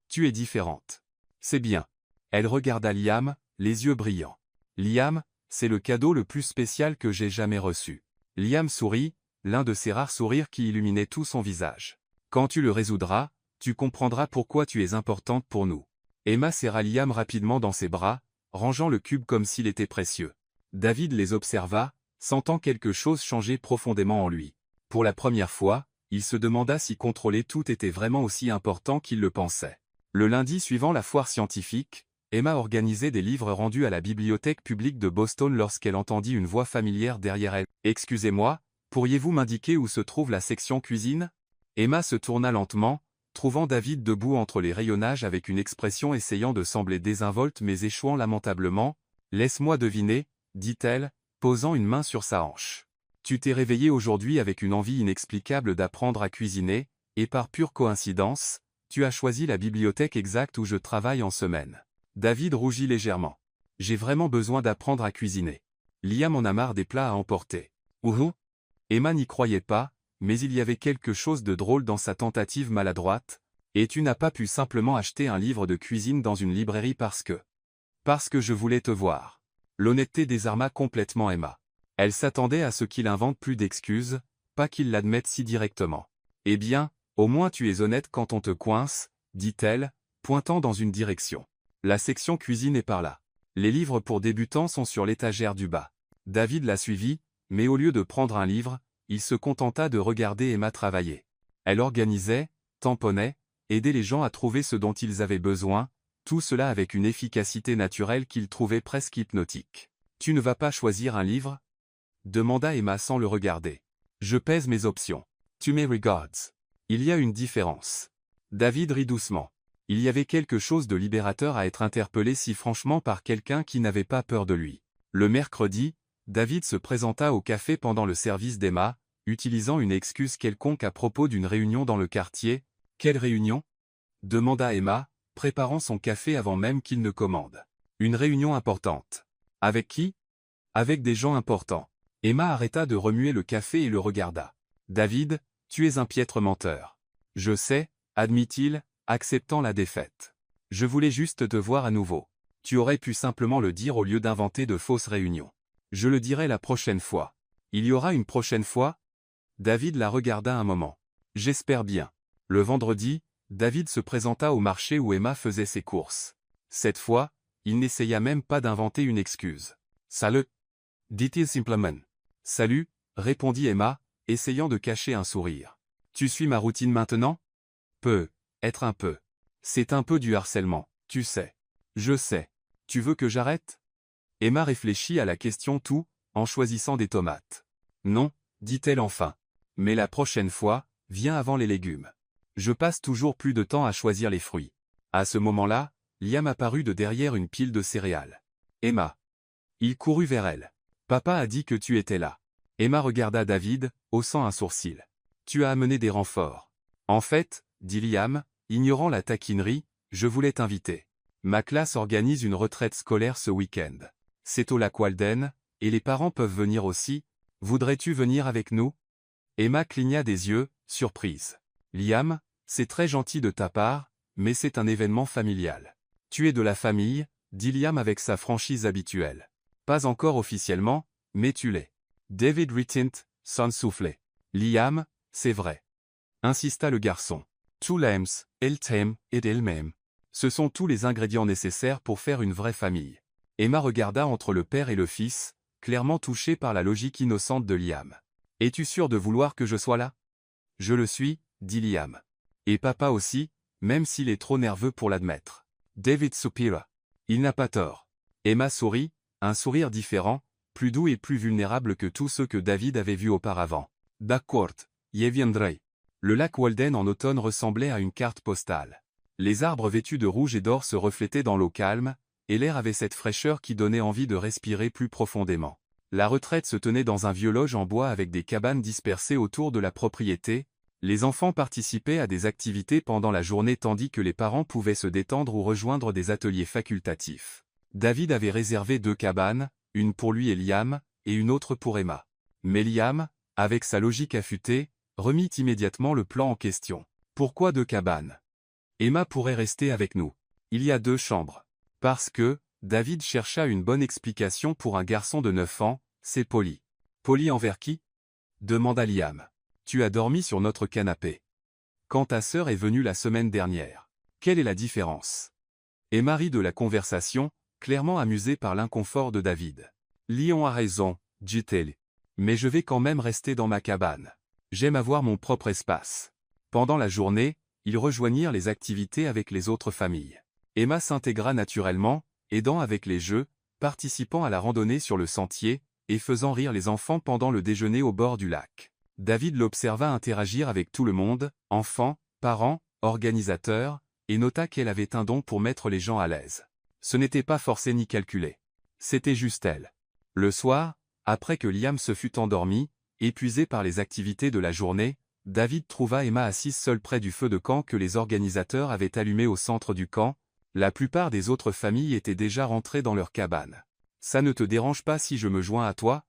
Tu es différente. C'est bien. Elle regarda Liam, les yeux brillants. Liam, c'est le cadeau le plus spécial que j'ai jamais reçu. Liam sourit, l'un de ces rares sourires qui illuminaient tout son visage. Quand tu le résoudras, tu comprendras pourquoi tu es importante pour nous. Emma serra Liam rapidement dans ses bras, rangeant le cube comme s'il était précieux. David les observa, sentant quelque chose changer profondément en lui. Pour la première fois, il se demanda si contrôler tout était vraiment aussi important qu'il le pensait. Le lundi suivant la foire scientifique, Emma organisait des livres rendus à la bibliothèque publique de Boston lorsqu'elle entendit une voix familière derrière elle. « Excusez-moi, pourriez-vous m'indiquer où se trouve la section cuisine ?» Emma se tourna lentement, trouvant David debout entre les rayonnages avec une expression essayant de sembler désinvolte mais échouant lamentablement. « Laisse-moi deviner, » dit-elle, posant une main sur sa hanche. « Tu t'es réveillé aujourd'hui avec une envie inexplicable d'apprendre à cuisiner, et par pure coïncidence, tu as choisi la bibliothèque exacte où je travaille en semaine. » David rougit légèrement. « J'ai vraiment besoin d'apprendre à cuisiner. Liam en a marre des plats à emporter. » Ouhou. Emma n'y croyait pas, mais il y avait quelque chose de drôle dans sa tentative maladroite. « Et tu n'as pas pu simplement acheter un livre de cuisine dans une librairie parce que... » « Parce que je voulais te voir. » L'honnêteté désarma complètement Emma. Elle s'attendait à ce qu'il invente plus d'excuses, pas qu'il l'admette si directement. « Eh bien, au moins tu es honnête quand on te coince, » dit-elle, pointant dans une direction. La section cuisine est par là. Les livres pour débutants sont sur l'étagère du bas. David la suivit, mais au lieu de prendre un livre, il se contenta de regarder Emma travailler. Elle organisait, tamponnait, aidait les gens à trouver ce dont ils avaient besoin, tout cela avec une efficacité naturelle qu'il trouvait presque hypnotique. « Tu ne vas pas choisir un livre ?» demanda Emma sans le regarder. « Je pèse mes options. Tu me regardes. Il y a une différence. » David rit doucement. Il y avait quelque chose de libérateur à être interpellé si franchement par quelqu'un qui n'avait pas peur de lui. Le mercredi, David se présenta au café pendant le service d'Emma, utilisant une excuse quelconque à propos d'une réunion dans le quartier. « Quelle réunion ?» demanda Emma, préparant son café avant même qu'il ne commande. « Une réunion importante. » « Avec qui ?»« Avec des gens importants. » Emma arrêta de remuer le café et le regarda. « David, tu es un piètre menteur. »« Je sais, » admit-il, acceptant la défaite. « Je voulais juste te voir à nouveau. Tu aurais pu simplement le dire au lieu d'inventer de fausses réunions. »« Je le dirai la prochaine fois. »« Il y aura une prochaine fois ?» David la regarda un moment. « J'espère bien. » Le vendredi, David se présenta au marché où Emma faisait ses courses. Cette fois, il n'essaya même pas d'inventer une excuse. « Salut !» dit-il simplement. « Salut !» répondit Emma, essayant de cacher un sourire. « Tu suis ma routine maintenant ?»« Être un peu. C'est un peu du harcèlement, tu sais. »« Je sais. Tu veux que j'arrête ?» Emma réfléchit à la question tout, en choisissant des tomates. Non, dit-elle enfin. Mais la prochaine fois, viens avant les légumes. Je passe toujours plus de temps à choisir les fruits. À ce moment-là, Liam apparut de derrière une pile de céréales. Emma. Il courut vers elle. Papa a dit que tu étais là. Emma regarda David, haussant un sourcil. Tu as amené des renforts. En fait, dit Liam, ignorant la taquinerie, je voulais t'inviter. Ma classe organise une retraite scolaire ce week-end. C'est au lac Walden, et les parents peuvent venir aussi. Voudrais-tu venir avec nous? Emma cligna des yeux, surprise. Liam, c'est très gentil de ta part, mais c'est un événement familial. Tu es de la famille, dit Liam avec sa franchise habituelle. Pas encore officiellement, mais tu l'es. David retint, sans souffler. Liam, c'est vrai. Insista le garçon. Two lambs, el thème et el même. Ce sont tous les ingrédients nécessaires pour faire une vraie famille. Emma regarda entre le père et le fils, clairement touchée par la logique innocente de Liam. Es-tu sûr de vouloir que je sois là? Je le suis, dit Liam. Et papa aussi, même s'il est trop nerveux pour l'admettre. David soupira. Il n'a pas tort. Emma sourit, un sourire différent, plus doux et plus vulnérable que tous ceux que David avait vus auparavant. D'accord, y viendrai. Le lac Walden en automne ressemblait à une carte postale. Les arbres vêtus de rouge et d'or se reflétaient dans l'eau calme, et l'air avait cette fraîcheur qui donnait envie de respirer plus profondément. La retraite se tenait dans un vieux lodge en bois avec des cabanes dispersées autour de la propriété. Les enfants participaient à des activités pendant la journée tandis que les parents pouvaient se détendre ou rejoindre des ateliers facultatifs. David avait réservé 2 cabanes, une pour lui et Liam, et une autre pour Emma. Mais Liam, avec sa logique affûtée, remit immédiatement le plan en question. Pourquoi 2 cabanes? Emma pourrait rester avec nous. Il y a 2 chambres. Parce que, David chercha une bonne explication pour un garçon de 9 ans, c'est poli. Poli envers qui? Demanda Liam. Tu as dormi sur notre canapé. Quand ta sœur est venue la semaine dernière. Quelle est la différence? Emma rit de la conversation, clairement amusée par l'inconfort de David. Lion a raison, dit-elle. Mais je vais quand même rester dans ma cabane. J'aime avoir mon propre espace. Pendant la journée, ils rejoignirent les activités avec les autres familles. Emma s'intégra naturellement, aidant avec les jeux, participant à la randonnée sur le sentier, et faisant rire les enfants pendant le déjeuner au bord du lac. David l'observa interagir avec tout le monde, enfants, parents, organisateurs, et nota qu'elle avait un don pour mettre les gens à l'aise. Ce n'était pas forcé ni calculé. C'était juste elle. Le soir, après que Liam se fut endormi, épuisé par les activités de la journée, David trouva Emma assise seule près du feu de camp que les organisateurs avaient allumé au centre du camp. La plupart des autres familles étaient déjà rentrées dans leur cabane. « Ça ne te dérange pas si je me joins à toi »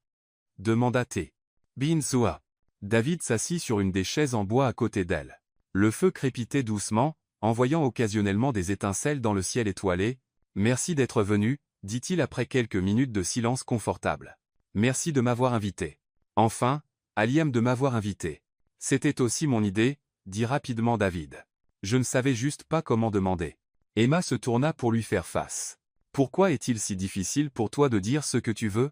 demanda-t-elle. Bin Soa. David s'assit sur une des chaises en bois à côté d'elle. Le feu crépitait doucement, envoyant occasionnellement des étincelles dans le ciel étoilé. « Merci d'être venu, dit-il après quelques minutes de silence confortable. Merci de m'avoir invité. Enfin, à Liam de m'avoir invité. C'était aussi mon idée, dit rapidement David. Je ne savais juste pas comment demander. Emma se tourna pour lui faire face. Pourquoi est-il si difficile pour toi de dire ce que tu veux?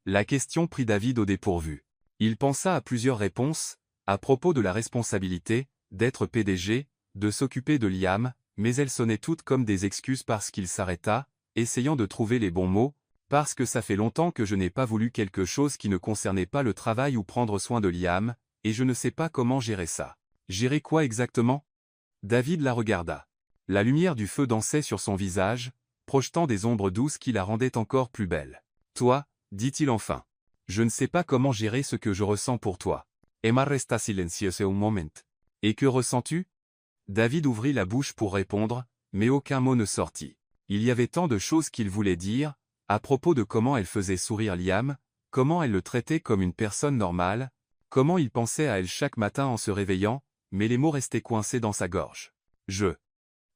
La question prit David au dépourvu. Il pensa à plusieurs réponses, à propos de la responsabilité, d'être PDG, de s'occuper de Liam, mais elles sonnaient toutes comme des excuses parce qu'il s'arrêta, essayant de trouver les bons mots, parce que ça fait longtemps que je n'ai pas voulu quelque chose qui ne concernait pas le travail ou prendre soin de Liam, et je ne sais pas comment gérer ça. Gérer quoi exactement? David la regarda. La lumière du feu dansait sur son visage, projetant des ombres douces qui la rendaient encore plus belle. Toi, dit-il enfin. Je ne sais pas comment gérer ce que je ressens pour toi. Emma resta silencieuse un moment. Et que ressens-tu? David ouvrit la bouche pour répondre, mais aucun mot ne sortit. Il y avait tant de choses qu'il voulait dire, à propos de comment elle faisait sourire Liam, comment elle le traitait comme une personne normale, comment il pensait à elle chaque matin en se réveillant, mais les mots restaient coincés dans sa gorge.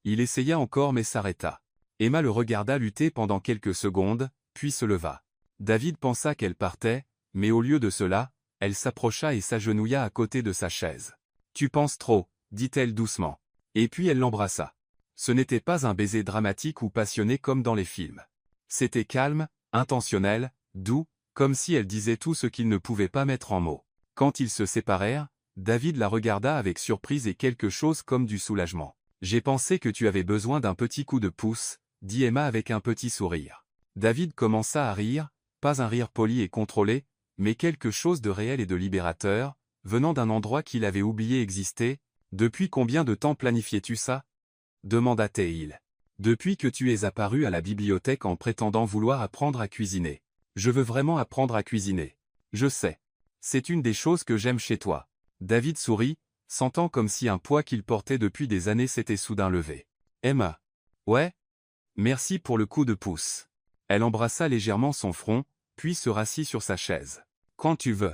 Il essaya encore mais s'arrêta. Emma le regarda lutter pendant quelques secondes, puis se leva. David pensa qu'elle partait, mais au lieu de cela, elle s'approcha et s'agenouilla à côté de sa chaise. « Tu penses trop, » dit-elle doucement. Et puis elle l'embrassa. Ce n'était pas un baiser dramatique ou passionné comme dans les films. C'était calme, intentionnel, doux, comme si elle disait tout ce qu'il ne pouvait pas mettre en mots. Quand ils se séparèrent, David la regarda avec surprise et quelque chose comme du soulagement. « J'ai pensé que tu avais besoin d'un petit coup de pouce, » dit Emma avec un petit sourire. David commença à rire, pas un rire poli et contrôlé, mais quelque chose de réel et de libérateur, venant d'un endroit qu'il avait oublié exister. Depuis combien de temps planifiais-tu ça? Demanda Théil. Depuis que tu es apparu à la bibliothèque en prétendant vouloir apprendre à cuisiner. Je veux vraiment apprendre à cuisiner. Je sais. C'est une des choses que j'aime chez toi. David sourit, sentant comme si un poids qu'il portait depuis des années s'était soudain levé. Emma. Ouais? Merci pour le coup de pouce. Elle embrassa légèrement son front, puis se rassit sur sa chaise. Quand tu veux.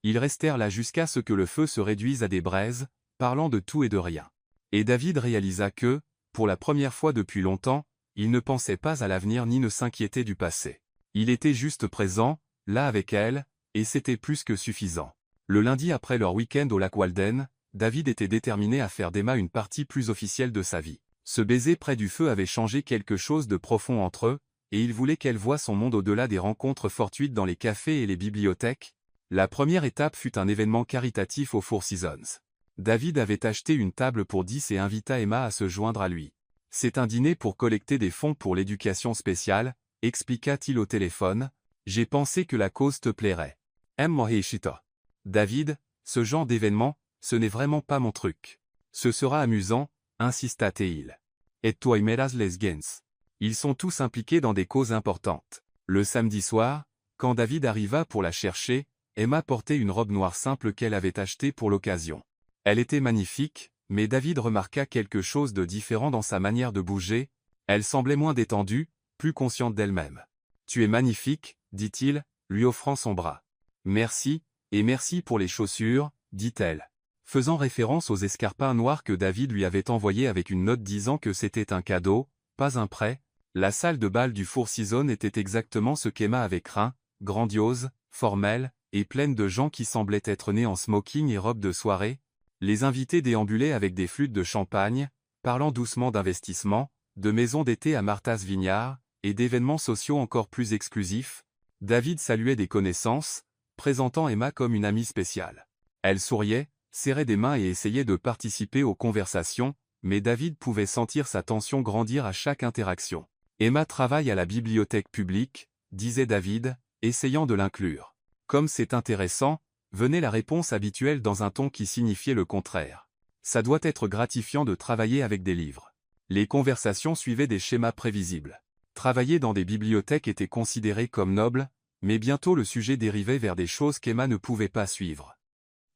Ils restèrent là jusqu'à ce que le feu se réduise à des braises, parlant de tout et de rien. Et David réalisa que, pour la première fois depuis longtemps, il ne pensait pas à l'avenir ni ne s'inquiétait du passé. Il était juste présent, là avec elle, et c'était plus que suffisant. Le lundi après leur week-end au lac Walden, David était déterminé à faire d'Emma une partie plus officielle de sa vie. Ce baiser près du feu avait changé quelque chose de profond entre eux, et il voulait qu'elle voie son monde au-delà des rencontres fortuites dans les cafés et les bibliothèques. La première étape fut un événement caritatif au Four Seasons. David avait acheté une table pour 10 et invita Emma à se joindre à lui. C'est un dîner pour collecter des fonds pour l'éducation spéciale, expliqua-t-il au téléphone. J'ai pensé que la cause te plairait. Mohishita. David, ce genre d'événement, ce n'est vraiment pas mon truc. Ce sera amusant, insista Théil. Et toi Meras les gens. Ils sont tous impliqués dans des causes importantes. Le samedi soir, quand David arriva pour la chercher, Emma portait une robe noire simple qu'elle avait achetée pour l'occasion. Elle était magnifique, mais David remarqua quelque chose de différent dans sa manière de bouger. Elle semblait moins détendue, plus consciente d'elle-même. Tu es magnifique, dit-il, lui offrant son bras. Merci, et merci pour les chaussures, dit-elle, faisant référence aux escarpins noirs que David lui avait envoyés avec une note disant que c'était un cadeau, pas un prêt. La salle de bal du Four Seasons était exactement ce qu'Emma avait craint, grandiose, formelle, et pleine de gens qui semblaient être nés en smoking et robe de soirée. Les invités déambulaient avec des flûtes de champagne, parlant doucement d'investissement, de maisons d'été à Martha's Vineyard, et d'événements sociaux encore plus exclusifs. David saluait des connaissances, présentant Emma comme une amie spéciale. Elle souriait, serrait des mains et essayait de participer aux conversations, mais David pouvait sentir sa tension grandir à chaque interaction. Emma travaille à la bibliothèque publique, disait David, essayant de l'inclure. Comme c'est intéressant, venait la réponse habituelle dans un ton qui signifiait le contraire. Ça doit être gratifiant de travailler avec des livres. Les conversations suivaient des schémas prévisibles. Travailler dans des bibliothèques était considéré comme noble, mais bientôt le sujet dérivait vers des choses qu'Emma ne pouvait pas suivre.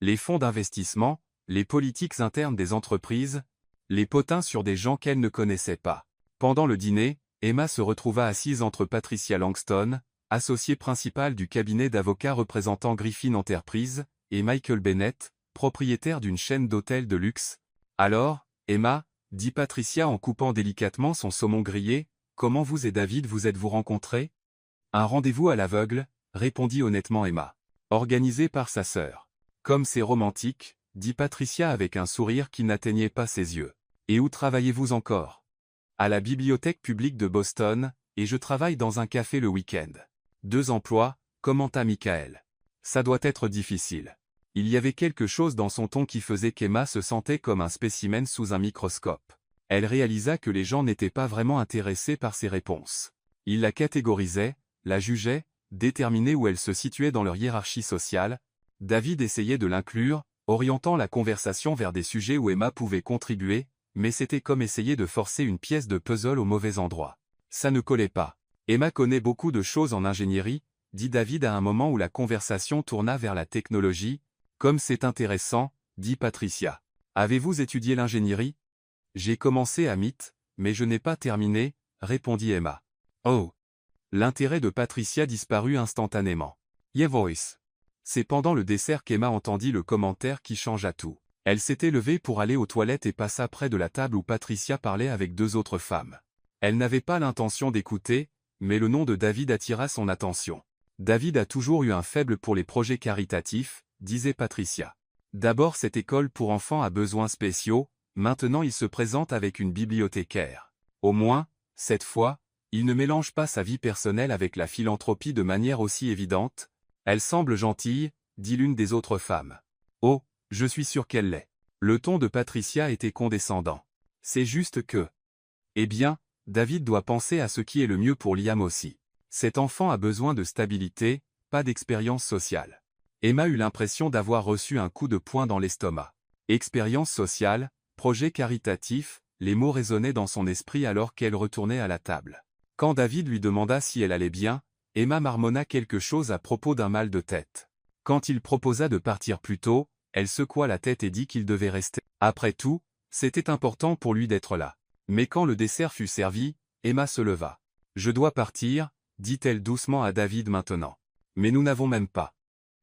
Les fonds d'investissement, les politiques internes des entreprises, les potins sur des gens qu'elle ne connaissait pas. Pendant le dîner, Emma se retrouva assise entre Patricia Langston, associée principale du cabinet d'avocats représentant Griffin Enterprises, et Michael Bennett, propriétaire d'une chaîne d'hôtels de luxe. Alors, Emma, dit Patricia en coupant délicatement son saumon grillé, comment vous et David vous êtes-vous rencontrés? Un rendez-vous à l'aveugle, répondit honnêtement Emma. Organisé par sa sœur. Comme c'est romantique, dit Patricia avec un sourire qui n'atteignait pas ses yeux. Et où travaillez-vous encore? À la bibliothèque publique de Boston, et je travaille dans un café le week-end. 2 emplois, commenta Michael. Ça doit être difficile. Il y avait quelque chose dans son ton qui faisait qu'Emma se sentait comme un spécimen sous un microscope. Elle réalisa que les gens n'étaient pas vraiment intéressés par ses réponses. Ils la catégorisaient, la jugeaient, déterminaient où elle se situait dans leur hiérarchie sociale. David essayait de l'inclure, orientant la conversation vers des sujets où Emma pouvait contribuer, mais c'était comme essayer de forcer une pièce de puzzle au mauvais endroit. Ça ne collait pas. Emma connaît beaucoup de choses en ingénierie, dit David à un moment où la conversation tourna vers la technologie. Comme c'est intéressant, dit Patricia. Avez-vous étudié l'ingénierie? J'ai commencé à MIT, mais je n'ai pas terminé, répondit Emma. Oh! L'intérêt de Patricia disparut instantanément. Yeah voice. C'est pendant le dessert qu'Emma entendit le commentaire qui changea tout. Elle s'était levée pour aller aux toilettes et passa près de la table où Patricia parlait avec 2 autres femmes. Elle n'avait pas l'intention d'écouter, mais le nom de David attira son attention. David a toujours eu un faible pour les projets caritatifs, disait Patricia. D'abord cette école pour enfants à besoins spéciaux, maintenant il se présente avec une bibliothécaire. Au moins, cette fois, il ne mélange pas sa vie personnelle avec la philanthropie de manière aussi évidente. Elle semble gentille, dit l'une des autres femmes. Oh, je suis sûr qu'elle l'est. Le ton de Patricia était condescendant. C'est juste que... Eh bien, David doit penser à ce qui est le mieux pour Liam aussi. Cet enfant a besoin de stabilité, pas d'expérience sociale. Emma eut l'impression d'avoir reçu un coup de poing dans l'estomac. Expérience sociale, projet caritatif, les mots résonnaient dans son esprit alors qu'elle retournait à la table. Quand David lui demanda si elle allait bien, Emma marmonna quelque chose à propos d'un mal de tête. Quand il proposa de partir plus tôt, elle secoua la tête et dit qu'il devait rester. Après tout, c'était important pour lui d'être là. Mais quand le dessert fut servi, Emma se leva. « Je dois partir », dit-elle doucement à David maintenant. « Mais nous n'avons même pas. »«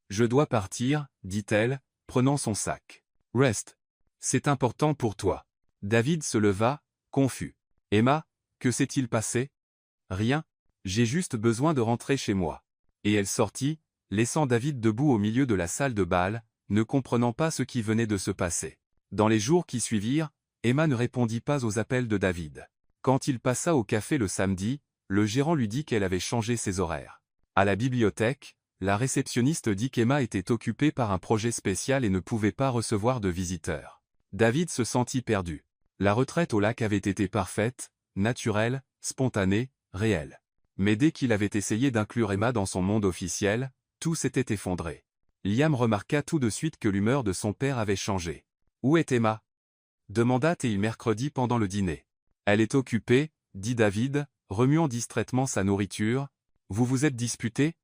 Je dois partir », dit-elle, prenant son sac. « Reste. C'est important pour toi. » David se leva, confus. « Emma, que s'est-il passé ? » « Rien. J'ai juste besoin de rentrer chez moi. » Et elle sortit, laissant David debout au milieu de la salle de bal, ne comprenant pas ce qui venait de se passer. Dans les jours qui suivirent, Emma ne répondit pas aux appels de David. Quand il passa au café le samedi, le gérant lui dit qu'elle avait changé ses horaires. À la bibliothèque, la réceptionniste dit qu'Emma était occupée par un projet spécial et ne pouvait pas recevoir de visiteurs. David se sentit perdu. La retraite au lac avait été parfaite, naturelle, spontanée, réelle. Mais dès qu'il avait essayé d'inclure Emma dans son monde officiel, tout s'était effondré. Liam remarqua tout de suite que l'humeur de son père avait changé. « Où est Emma ?» demanda Théi mercredi pendant le dîner. « Elle est occupée, » dit David, remuant distraitement sa nourriture. « Vous vous êtes disputé ? »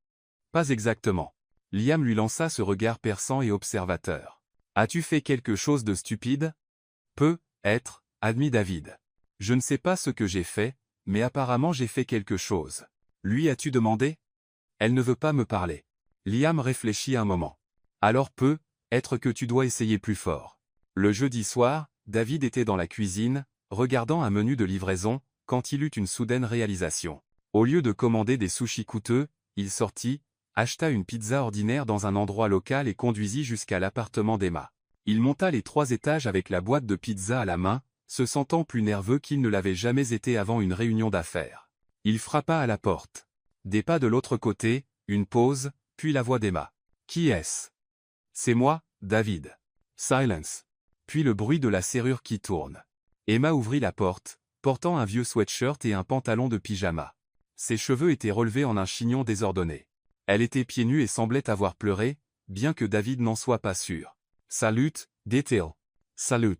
Pas exactement. Liam lui lança ce regard perçant et observateur. « As-tu fait quelque chose de stupide ? » Peut être, admit David. « Je ne sais pas ce que j'ai fait, mais apparemment j'ai fait quelque chose. Lui as-tu demandé ? » Elle ne veut pas me parler. Liam réfléchit un moment. Alors peut être que tu dois essayer plus fort. Le jeudi soir, David était dans la cuisine, regardant un menu de livraison, quand il eut une soudaine réalisation. Au lieu de commander des sushis coûteux, il sortit, acheta une pizza ordinaire dans un endroit local et conduisit jusqu'à l'appartement d'Emma. Il monta les 3 étages avec la boîte de pizza à la main, se sentant plus nerveux qu'il ne l'avait jamais été avant une réunion d'affaires. Il frappa à la porte. Des pas de l'autre côté, une pause, puis la voix d'Emma. « Qui est-ce ? » ?»« C'est moi, David. » Silence. Puis le bruit de la serrure qui tourne. Emma ouvrit la porte, portant un vieux sweatshirt et un pantalon de pyjama. Ses cheveux étaient relevés en un chignon désordonné. Elle était pieds nus et semblait avoir pleuré, bien que David n'en soit pas sûr. « Salut, dit-il. »« Salut. »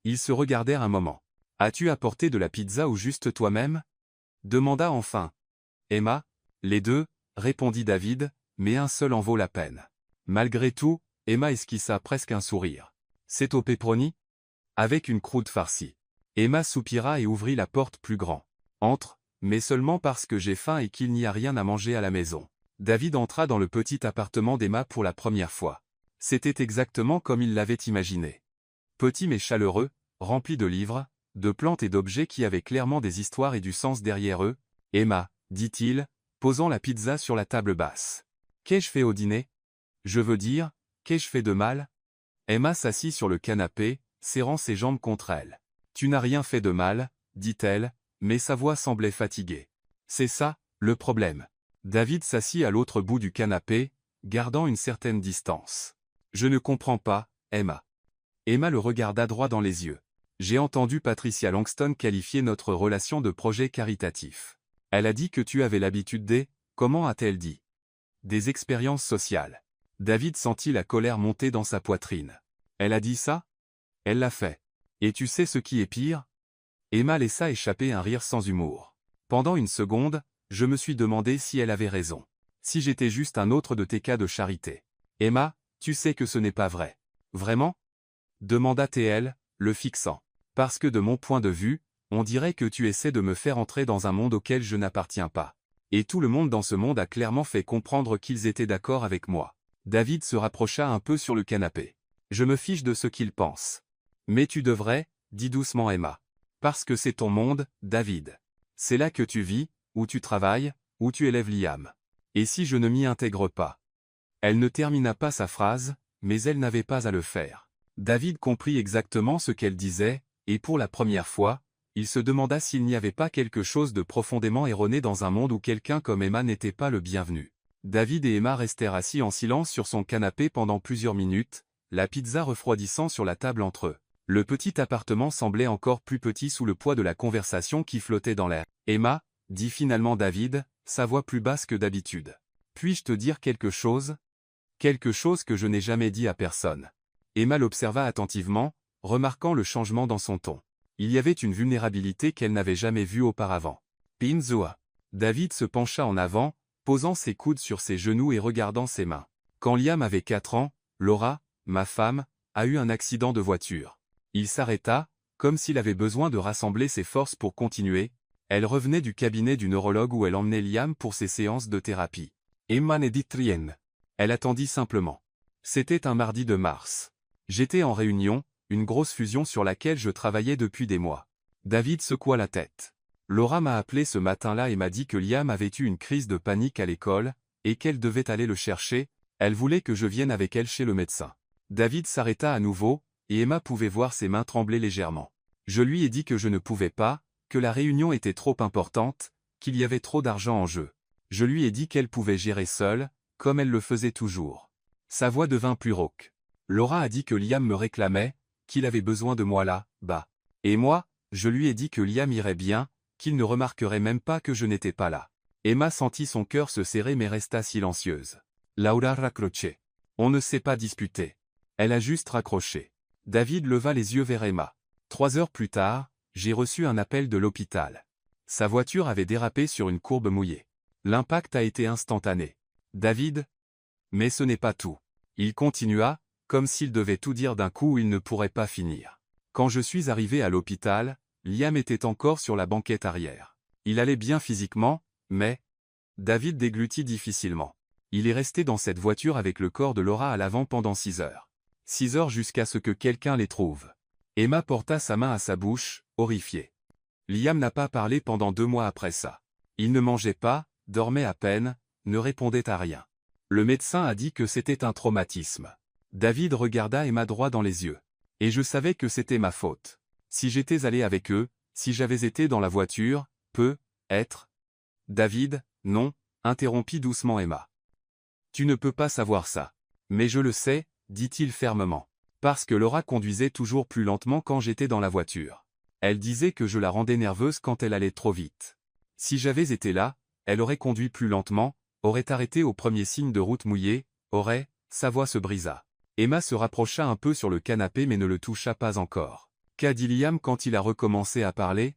Ils se regardèrent un moment. « As-tu apporté de la pizza ou juste toi-même » demanda enfin Emma. « Les deux, » répondit David, « mais un seul en vaut la peine. » Malgré tout, Emma esquissa presque un sourire. « C'est au pepperoni » avec une croûte farcie. Emma soupira et ouvrit la porte plus grand. « Entre, mais seulement parce que j'ai faim et qu'il n'y a rien à manger à la maison. » David entra dans le petit appartement d'Emma pour la première fois. C'était exactement comme il l'avait imaginé. Petit mais chaleureux, rempli de livres, de plantes et d'objets qui avaient clairement des histoires et du sens derrière eux. « Emma, » dit-il, posant la pizza sur la table basse. « Qu'ai-je fait au dîner ? Je veux dire, qu'ai-je fait de mal ?» Emma s'assit sur le canapé, serrant ses jambes contre elle. « Tu n'as rien fait de mal, » dit-elle, mais sa voix semblait fatiguée. « C'est ça, le problème. » David s'assit à l'autre bout du canapé, gardant une certaine distance. « Je ne comprends pas, Emma. » Emma le regarda droit dans les yeux. « J'ai entendu Patricia Langston qualifier notre relation de projet caritatif. Elle a dit que tu avais l'habitude des... Comment a-t-elle dit ? Des expériences sociales. » David sentit la colère monter dans sa poitrine. « Elle a dit ça ? Elle l'a fait. Et tu sais ce qui est pire ? » Emma laissa échapper un rire sans humour. Pendant une seconde, je me suis demandé si elle avait raison. Si j'étais juste un autre de tes cas de charité. « Emma, tu sais que ce n'est pas vrai. »« Vraiment ? » demanda TL, le fixant. « Parce que de mon point de vue, on dirait que tu essaies de me faire entrer dans un monde auquel je n'appartiens pas. Et tout le monde dans ce monde a clairement fait comprendre qu'ils étaient d'accord avec moi. » David se rapprocha un peu sur le canapé. « Je me fiche de ce qu'ils pensent. »« Mais tu devrais, » dit doucement Emma. « Parce que c'est ton monde, David. C'est là que tu vis, où tu travailles, où tu élèves Liam. Et si je ne m'y intègre pas ?» Elle ne termina pas sa phrase, mais elle n'avait pas à le faire. David comprit exactement ce qu'elle disait, et pour la première fois, il se demanda s'il n'y avait pas quelque chose de profondément erroné dans un monde où quelqu'un comme Emma n'était pas le bienvenu. David et Emma restèrent assis en silence sur son canapé pendant plusieurs minutes, la pizza refroidissant sur la table entre eux. Le petit appartement semblait encore plus petit sous le poids de la conversation qui flottait dans l'air. « Emma, » dit finalement David, sa voix plus basse que d'habitude. puis-je te dire quelque chose? Quelque chose que je n'ai jamais dit à personne. Emma l'observa attentivement, remarquant le changement dans son ton. Il y avait une vulnérabilité qu'elle n'avait jamais vue auparavant. Pinzoa. David se pencha en avant, posant ses coudes sur ses genoux et regardant ses mains. Quand Liam avait 4 ans, Laura, ma femme, a eu un accident de voiture. Il s'arrêta, comme s'il avait besoin de rassembler ses forces pour continuer. Elle revenait du cabinet du neurologue où elle emmenait Liam pour ses séances de thérapie. Emma ne dit rien. Elle attendit simplement. C'était un mardi de mars. J'étais en réunion, une grosse fusion sur laquelle je travaillais depuis des mois. David secoua la tête. Laura m'a appelé ce matin-là et m'a dit que Liam avait eu une crise de panique à l'école, et qu'elle devait aller le chercher. Elle voulait que je vienne avec elle chez le médecin. David s'arrêta à nouveau, et Emma pouvait voir ses mains trembler légèrement. Je lui ai dit que je ne pouvais pas, que la réunion était trop importante, qu'il y avait trop d'argent en jeu. Je lui ai dit qu'elle pouvait gérer seule, comme elle le faisait toujours. Sa voix devint plus rauque. Laura a dit que Liam me réclamait, qu'il avait besoin de moi là, bas. Et moi, je lui ai dit que Liam irait bien, qu'il ne remarquerait même pas que je n'étais pas là. Emma sentit son cœur se serrer mais resta silencieuse. Laura raccroché. On ne s'est pas disputé. Elle a juste raccroché. David leva les yeux vers Emma. 3 heures plus tard, j'ai reçu un appel de l'hôpital. Sa voiture avait dérapé sur une courbe mouillée. L'impact a été instantané. David? Mais ce n'est pas tout. Il continua, comme s'il devait tout dire d'un coup où il ne pourrait pas finir. Quand je suis arrivé à l'hôpital, Liam était encore sur la banquette arrière. Il allait bien physiquement, mais... David déglutit difficilement. Il est resté dans cette voiture avec le corps de Laura à l'avant pendant 6 heures. 6 heures jusqu'à ce que quelqu'un les trouve. Emma porta sa main à sa bouche, horrifiée. Liam n'a pas parlé pendant 2 mois après ça. Il ne mangeait pas, dormait à peine, ne répondait à rien. Le médecin a dit que c'était un traumatisme. David regarda Emma droit dans les yeux. Et je savais que c'était ma faute. Si j'étais allé avec eux, si j'avais été dans la voiture, peut-être. David, non, interrompit doucement Emma. Tu ne peux pas savoir ça. Mais je le sais, dit-il fermement. Parce que Laura conduisait toujours plus lentement quand j'étais dans la voiture. Elle disait que je la rendais nerveuse quand elle allait trop vite. Si j'avais été là, elle aurait conduit plus lentement, aurait arrêté au premier signe de route mouillée, sa voix se brisa. Emma se rapprocha un peu sur le canapé mais ne le toucha pas encore. Qu'a dit Liam quand il a recommencé à parler?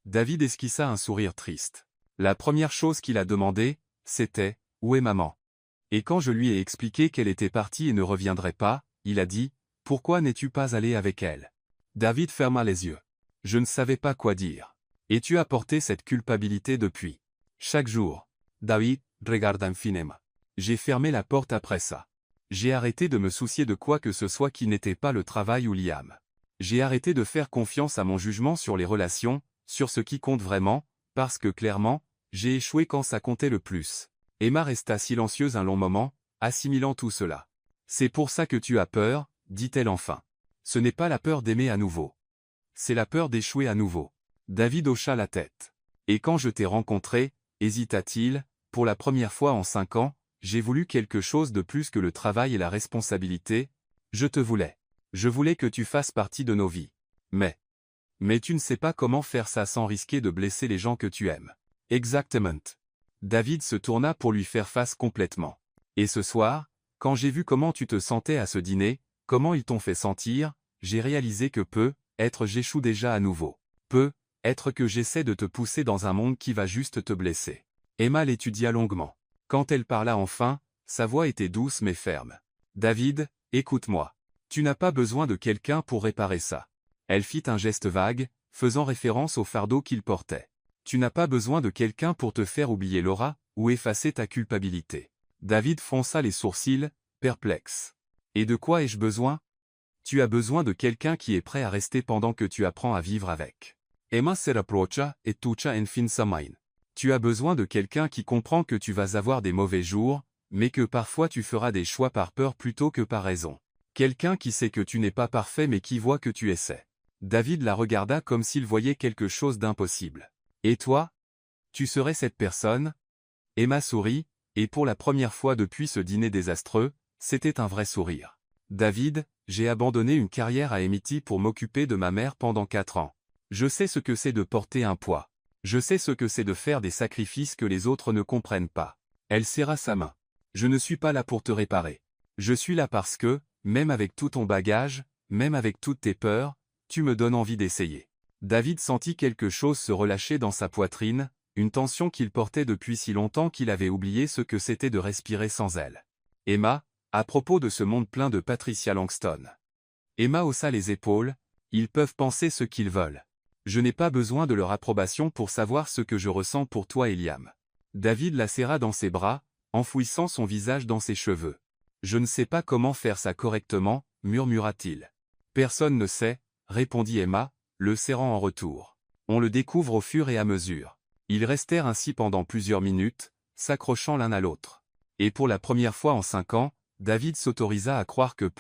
David esquissa un sourire triste. La première chose qu'il a demandé, c'était « Où est maman ?» Et quand je lui ai expliqué qu'elle était partie et ne reviendrait pas, il a dit « Pourquoi n'es-tu pas allé avec elle ?» David ferma les yeux. Je ne savais pas quoi dire. Et tu as porté cette culpabilité depuis. Chaque jour. David, regarde enfin Emma. J'ai fermé la porte après ça. J'ai arrêté de me soucier de quoi que ce soit qui n'était pas le travail ou Liam. J'ai arrêté de faire confiance à mon jugement sur les relations, sur ce qui compte vraiment, parce que clairement, j'ai échoué quand ça comptait le plus. Emma resta silencieuse un long moment, assimilant tout cela. C'est pour ça que tu as peur, dit-elle enfin. Ce n'est pas la peur d'aimer à nouveau. C'est la peur d'échouer à nouveau. David hocha la tête. Et quand je t'ai rencontré, hésita-t-il, pour la première fois en 5 ans, j'ai voulu quelque chose de plus que le travail et la responsabilité. Je te voulais. Je voulais que tu fasses partie de nos vies. Mais tu ne sais pas comment faire ça sans risquer de blesser les gens que tu aimes. Exactement. David se tourna pour lui faire face complètement. Et ce soir, quand j'ai vu comment tu te sentais à ce dîner, comment ils t'ont fait sentir, j'ai réalisé que peut-être j'échoue déjà à nouveau. Peut-être que j'essaie de te pousser dans un monde qui va juste te blesser. Emma l'étudia longuement. Quand elle parla enfin, sa voix était douce mais ferme. David, écoute-moi. Tu n'as pas besoin de quelqu'un pour réparer ça. Elle fit un geste vague, faisant référence au fardeau qu'il portait. Tu n'as pas besoin de quelqu'un pour te faire oublier Laura, ou effacer ta culpabilité. David fronça les sourcils, perplexe. Et de quoi ai-je besoin? Tu as besoin de quelqu'un qui est prêt à rester pendant que tu apprends à vivre avec. Emma se rapprocha et toucha enfin sa main. Tu as besoin de quelqu'un qui comprend que tu vas avoir des mauvais jours, mais que parfois tu feras des choix par peur plutôt que par raison. Quelqu'un qui sait que tu n'es pas parfait mais qui voit que tu essaies. David la regarda comme s'il voyait quelque chose d'impossible. Et toi? Tu serais cette personne? Emma sourit, et pour la première fois depuis ce dîner désastreux, c'était un vrai sourire. David, j'ai abandonné une carrière à Amity pour m'occuper de ma mère pendant 4 ans. Je sais ce que c'est de porter un poids. Je sais ce que c'est de faire des sacrifices que les autres ne comprennent pas. Elle serra sa main. Je ne suis pas là pour te réparer. Je suis là parce que, même avec tout ton bagage, même avec toutes tes peurs, tu me donnes envie d'essayer. David sentit quelque chose se relâcher dans sa poitrine, une tension qu'il portait depuis si longtemps qu'il avait oublié ce que c'était de respirer sans elle. Emma, à propos de ce monde plein de Patricia Langston. Emma haussa les épaules, ils peuvent penser ce qu'ils veulent. Je n'ai pas besoin de leur approbation pour savoir ce que je ressens pour toi et Liam. David la serra dans ses bras, enfouissant son visage dans ses cheveux. Je ne sais pas comment faire ça correctement, murmura-t-il. Personne ne sait, répondit Emma, le serrant en retour. On le découvre au fur et à mesure. Ils restèrent ainsi pendant plusieurs minutes, s'accrochant l'un à l'autre. Et pour la première fois en 5 ans, David s'autorisa à croire que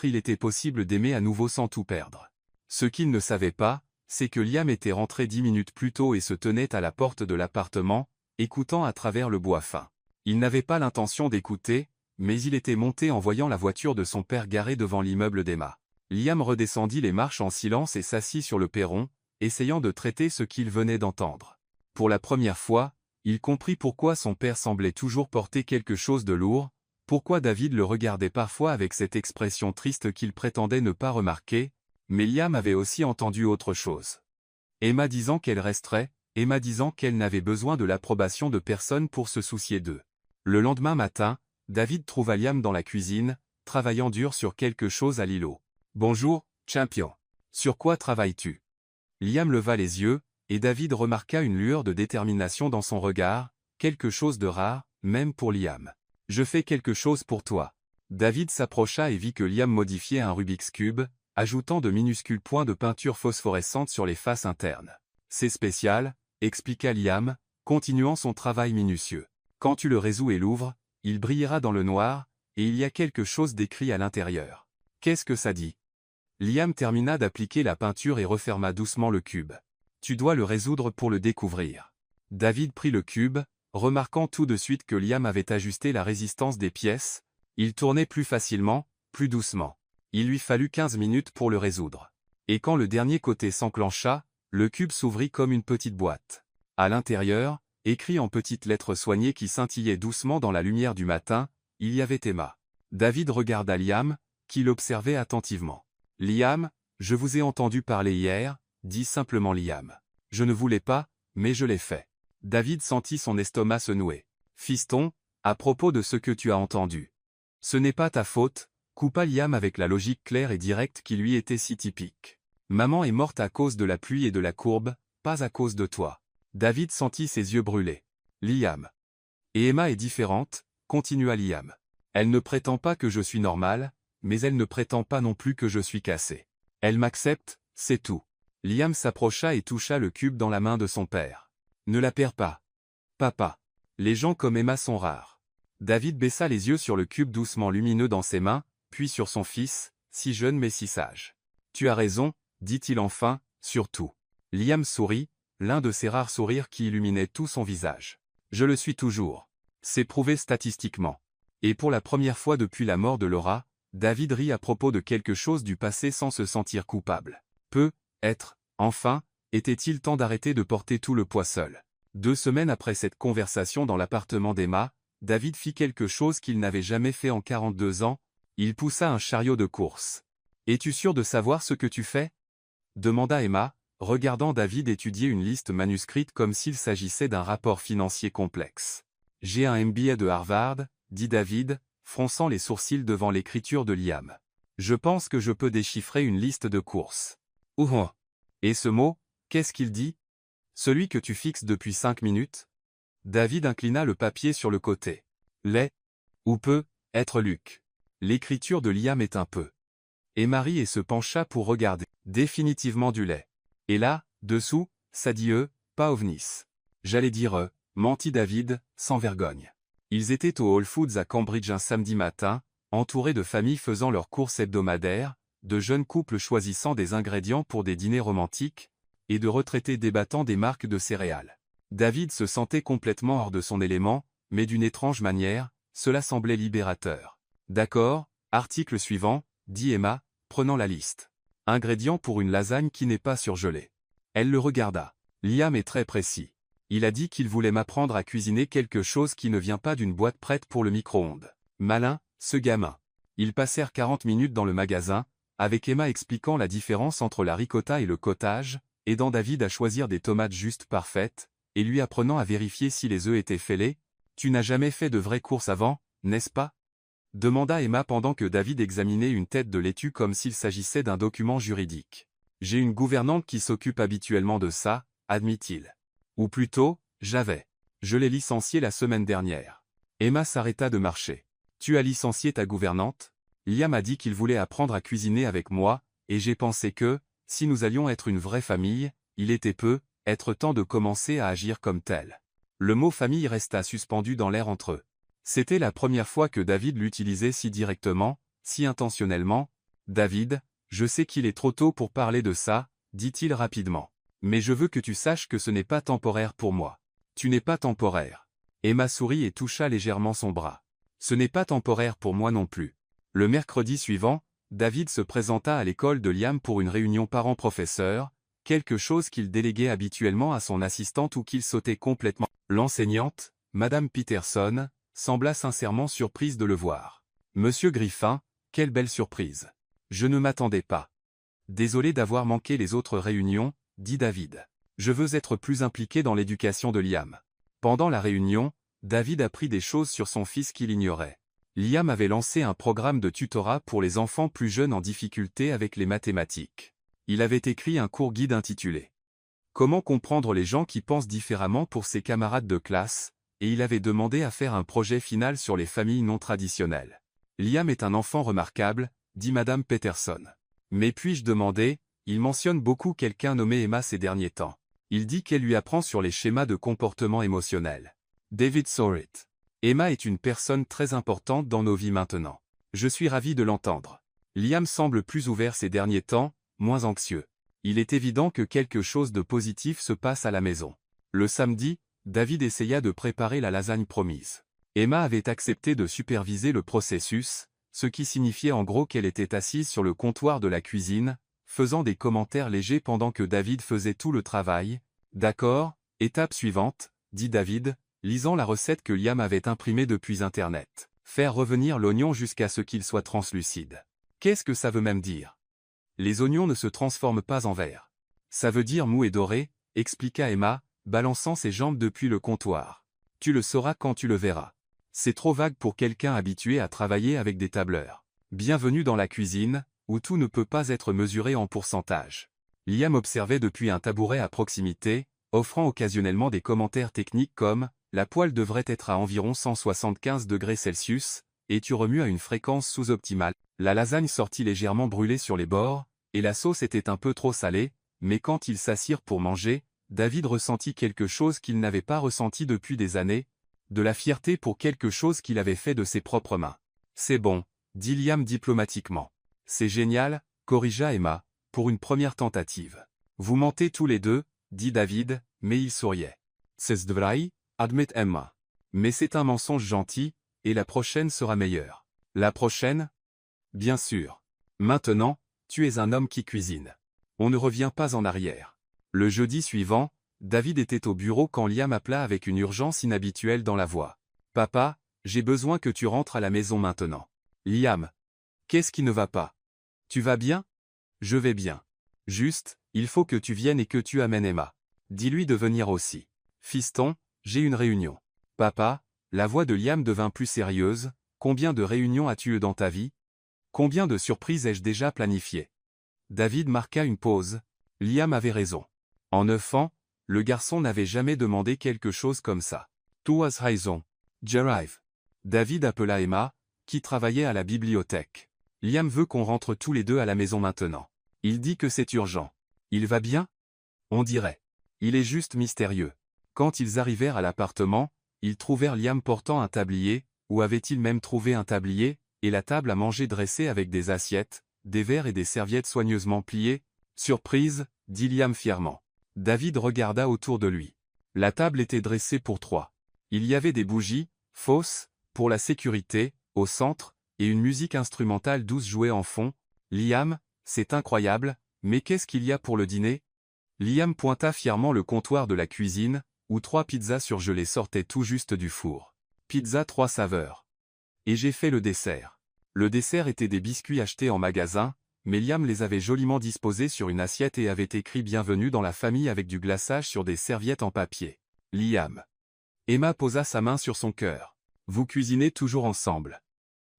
il était possible d'aimer à nouveau sans tout perdre. Ce qu'il ne savait pas, c'est que Liam était rentré 10 minutes plus tôt et se tenait à la porte de l'appartement, écoutant à travers le bois fin. Il n'avait pas l'intention d'écouter, mais il était monté en voyant la voiture de son père garée devant l'immeuble d'Emma. Liam redescendit les marches en silence et s'assit sur le perron, essayant de traiter ce qu'il venait d'entendre. Pour la première fois, il comprit pourquoi son père semblait toujours porter quelque chose de lourd, pourquoi David le regardait parfois avec cette expression triste qu'il prétendait ne pas remarquer, mais Liam avait aussi entendu autre chose. Emma disant qu'elle resterait, Emma disant qu'elle n'avait besoin de l'approbation de personne pour se soucier d'eux. Le lendemain matin, David trouva Liam dans la cuisine, travaillant dur sur quelque chose à l'îlot. « Bonjour, champion. Sur quoi travailles-tu » Liam leva les yeux, et David remarqua une lueur de détermination dans son regard, quelque chose de rare, même pour Liam. « Je fais quelque chose pour toi. » David s'approcha et vit que Liam modifiait un Rubik's Cube, ajoutant de minuscules points de peinture phosphorescente sur les faces internes. « C'est spécial, » expliqua Liam, continuant son travail minutieux. « Quand tu le résous et l'ouvres, il brillera dans le noir, et il y a quelque chose d'écrit à l'intérieur. Qu'est-ce que ça dit » Liam termina d'appliquer la peinture et referma doucement le cube. « Tu dois le résoudre pour le découvrir. » David prit le cube, remarquant tout de suite que Liam avait ajusté la résistance des pièces, il tournait plus facilement, plus doucement. Il lui fallut 15 minutes pour le résoudre. Et quand le dernier côté s'enclencha, le cube s'ouvrit comme une petite boîte. À l'intérieur, écrit en petites lettres soignées qui scintillaient doucement dans la lumière du matin, il y avait Emma. David regarda Liam, qui l'observait attentivement. « Liam, je vous ai entendu parler hier, » dit simplement Liam. « Je ne voulais pas, mais je l'ai fait. » David sentit son estomac se nouer. « Fiston, à propos de ce que tu as entendu. Ce n'est pas ta faute, » coupa Liam avec la logique claire et directe qui lui était si typique. « Maman est morte à cause de la pluie et de la courbe, pas à cause de toi. » David sentit ses yeux brûler. « Liam. Et Emma est différente, » continua Liam. « Elle ne prétend pas que je suis normal, mais elle ne prétend pas non plus que je suis cassé. Elle m'accepte, c'est tout. » Liam s'approcha et toucha le cube dans la main de son père. « Ne la perds pas. Papa. Les gens comme Emma sont rares. » David baissa les yeux sur le cube doucement lumineux dans ses mains, puis sur son fils, si jeune mais si sage. « Tu as raison, » dit-il enfin, « surtout. » Liam sourit, l'un de ces rares sourires qui illuminaient tout son visage. « Je le suis toujours. C'est prouvé statistiquement. » Et pour la première fois depuis la mort de Laura, David rit à propos de quelque chose du passé sans se sentir coupable. Peut-être, enfin, était-il temps d'arrêter de porter tout le poids seul. 2 semaines après cette conversation dans l'appartement d'Emma, David fit quelque chose qu'il n'avait jamais fait en 42 ans, il poussa un chariot de course. « Es-tu sûr de savoir ce que tu fais » demanda Emma, regardant David étudier une liste manuscrite comme s'il s'agissait d'un rapport financier complexe. « J'ai un MBA de Harvard, » dit David, fronçant les sourcils devant l'écriture de Liam. « Je pense que je peux déchiffrer une liste de courses. » « Ouh. Et ce mot, qu'est-ce qu'il dit ? Celui que tu fixes depuis 5 minutes ?» David inclina le papier sur le côté. « Les. Ou peut être Luc. » L'écriture de Liam est un peu. Et Marie et se pencha pour regarder. Définitivement du lait. Et là, dessous, ça dit pas ovnis. J'allais dire mentit David, sans vergogne. Ils étaient au Whole Foods à Cambridge un samedi matin, entourés de familles faisant leurs courses hebdomadaires, de jeunes couples choisissant des ingrédients pour des dîners romantiques, et de retraités débattant des marques de céréales. David se sentait complètement hors de son élément, mais d'une étrange manière, cela semblait libérateur. « D'accord, article suivant, » dit Emma, prenant la liste. « Ingrédients pour une lasagne qui n'est pas surgelée. » Elle le regarda. « Liam est très précis. Il a dit qu'il voulait m'apprendre à cuisiner quelque chose qui ne vient pas d'une boîte prête pour le micro-ondes. Malin, ce gamin. Ils passèrent 40 minutes dans le magasin, avec Emma expliquant la différence entre la ricotta et le cottage, aidant David à choisir des tomates juste parfaites, et lui apprenant à vérifier si les œufs étaient fêlés. « Tu n'as jamais fait de vraies courses avant, n'est-ce pas ?» demanda Emma pendant que David examinait une tête de laitue comme s'il s'agissait d'un document juridique. « J'ai une gouvernante qui s'occupe habituellement de ça, » admit-il. Ou plutôt, j'avais. Je l'ai licenciée la semaine dernière. Emma s'arrêta de marcher. « Tu as licencié ta gouvernante ?» Liam a dit qu'il voulait apprendre à cuisiner avec moi, et j'ai pensé que, si nous allions être une vraie famille, il était être temps de commencer à agir comme tel. Le mot famille resta suspendu dans l'air entre eux. C'était la première fois que David l'utilisait si directement, si intentionnellement. « David, je sais qu'il est trop tôt pour parler de ça, » dit-il rapidement. « Mais je veux que tu saches que ce n'est pas temporaire pour moi. » « Tu n'es pas temporaire. » Emma sourit et toucha légèrement son bras. « Ce n'est pas temporaire pour moi non plus. » Le mercredi suivant, David se présenta à l'école de Liam pour une réunion parents-professeurs, quelque chose qu'il déléguait habituellement à son assistante ou qu'il sautait complètement. L'enseignante, Madame Peterson, sembla sincèrement surprise de le voir. « Monsieur Griffin, quelle belle surprise. Je ne m'attendais pas. »« Désolé d'avoir manqué les autres réunions, » dit David. « Je veux être plus impliqué dans l'éducation de Liam. » Pendant la réunion, David apprit des choses sur son fils qu'il ignorait. Liam avait lancé un programme de tutorat pour les enfants plus jeunes en difficulté avec les mathématiques. Il avait écrit un court guide intitulé « Comment comprendre les gens qui pensent différemment pour ses camarades de classe ?» et il avait demandé à faire un projet final sur les familles non traditionnelles. « Liam est un enfant remarquable, » dit Madame Peterson. « Mais puis-je demander, il mentionne beaucoup quelqu'un nommé Emma ces derniers temps. Il dit qu'elle lui apprend sur les schémas de comportement émotionnel. » David Sorrit. Emma est une personne très importante dans nos vies maintenant. Je suis ravi de l'entendre. Liam semble plus ouvert ces derniers temps, moins anxieux. Il est évident que quelque chose de positif se passe à la maison. Le samedi, David essaya de préparer la lasagne promise. Emma avait accepté de superviser le processus, ce qui signifiait en gros qu'elle était assise sur le comptoir de la cuisine, faisant des commentaires légers pendant que David faisait tout le travail. « D'accord, étape suivante, » dit David, lisant la recette que Liam avait imprimée depuis Internet. « Faire revenir l'oignon jusqu'à ce qu'il soit translucide. » Qu'est-ce que ça veut même dire? Les oignons ne se transforment pas en verre. Ça veut dire mou et doré, expliqua Emma, balançant ses jambes depuis le comptoir. Tu le sauras quand tu le verras. C'est trop vague pour quelqu'un habitué à travailler avec des tableurs. Bienvenue dans la cuisine, où tout ne peut pas être mesuré en pourcentage. Liam observait depuis un tabouret à proximité, offrant occasionnellement des commentaires techniques comme « La poêle devrait être à environ 175 degrés Celsius, et tu remues à une fréquence sous-optimale. » La lasagne sortit légèrement brûlée sur les bords, et la sauce était un peu trop salée, mais quand ils s'assirent pour manger, David ressentit quelque chose qu'il n'avait pas ressenti depuis des années, de la fierté pour quelque chose qu'il avait fait de ses propres mains. « C'est bon, » dit Liam diplomatiquement. « C'est génial, » corrigea Emma, pour une première tentative. « Vous mentez tous les deux, » dit David, mais il souriait. « C'est vrai, » admet Emma. « Mais c'est un mensonge gentil, et la prochaine sera meilleure. »« La prochaine ? » ?»« Bien sûr. Maintenant, tu es un homme qui cuisine. On ne revient pas en arrière. » Le jeudi suivant, David était au bureau quand Liam appela avec une urgence inhabituelle dans la voix. « Papa, j'ai besoin que tu rentres à la maison maintenant. »« Liam. Qu'est-ce qui ne va pas? Tu vas bien? » ?»« Je vais bien. Juste, il faut que tu viennes et que tu amènes Emma. Dis-lui de venir aussi. »« Fiston, j'ai une réunion. »« Papa ?» La voix de Liam devint plus sérieuse. « Combien de réunions as-tu eu dans ta vie? Combien de surprises ai-je déjà planifiées? » David marqua une pause. Liam avait raison. En 9 ans, le garçon n'avait jamais demandé quelque chose comme ça. « Tu as raison. J'arrive. » David appela Emma, qui travaillait à la bibliothèque. « Liam veut qu'on rentre tous les deux à la maison maintenant. Il dit que c'est urgent. Il va bien? » On dirait. Il est juste mystérieux. Quand ils arrivèrent à l'appartement, ils trouvèrent Liam portant un tablier, ou avait-il même trouvé un tablier, et la table à manger dressée avec des assiettes, des verres et des serviettes soigneusement pliées. « Surprise !» dit Liam fièrement. David regarda autour de lui. La table était dressée pour 3. Il y avait des bougies, fausses, pour la sécurité, au centre, et une musique instrumentale douce jouait en fond. « Liam, c'est incroyable, mais qu'est-ce qu'il y a pour le dîner ?» Liam pointa fièrement le comptoir de la cuisine, où 3 pizzas surgelées sortaient tout juste du four. Pizza 3 saveurs. Et j'ai fait le dessert. Le dessert était des biscuits achetés en magasin, mais Liam les avait joliment disposés sur une assiette et avait écrit bienvenue dans la famille avec du glaçage sur des serviettes en papier. Liam. Emma posa sa main sur son cœur. Vous cuisinez toujours ensemble.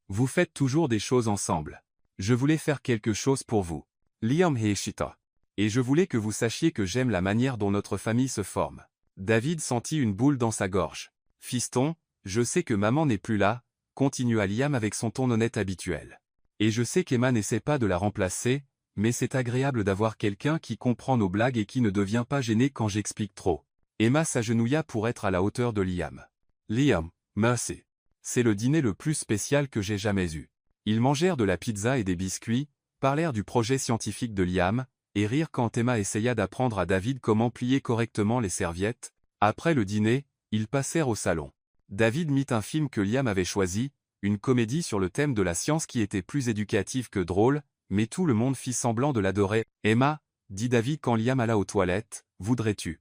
Vous faites toujours des choses ensemble. Je voulais faire quelque chose pour vous. Liam Heishita. Et je voulais que vous sachiez que j'aime la manière dont notre famille se forme. David sentit une boule dans sa gorge. Fiston, je sais que maman n'est plus là, continua Liam avec son ton honnête habituel. Et je sais qu'Emma n'essaie pas de la remplacer, mais c'est agréable d'avoir quelqu'un qui comprend nos blagues et qui ne devient pas gêné quand j'explique trop. Emma s'agenouilla pour être à la hauteur de Liam. Liam, merci. C'est le dîner le plus spécial que j'ai jamais eu. Ils mangèrent de la pizza et des biscuits, parlèrent du projet scientifique de Liam, et rirent quand Emma essaya d'apprendre à David comment plier correctement les serviettes. Après le dîner, ils passèrent au salon. David mit un film que Liam avait choisi, une comédie sur le thème de la science qui était plus éducative que drôle, mais tout le monde fit semblant de l'adorer. Emma, dit David quand Liam alla aux toilettes, voudrais-tu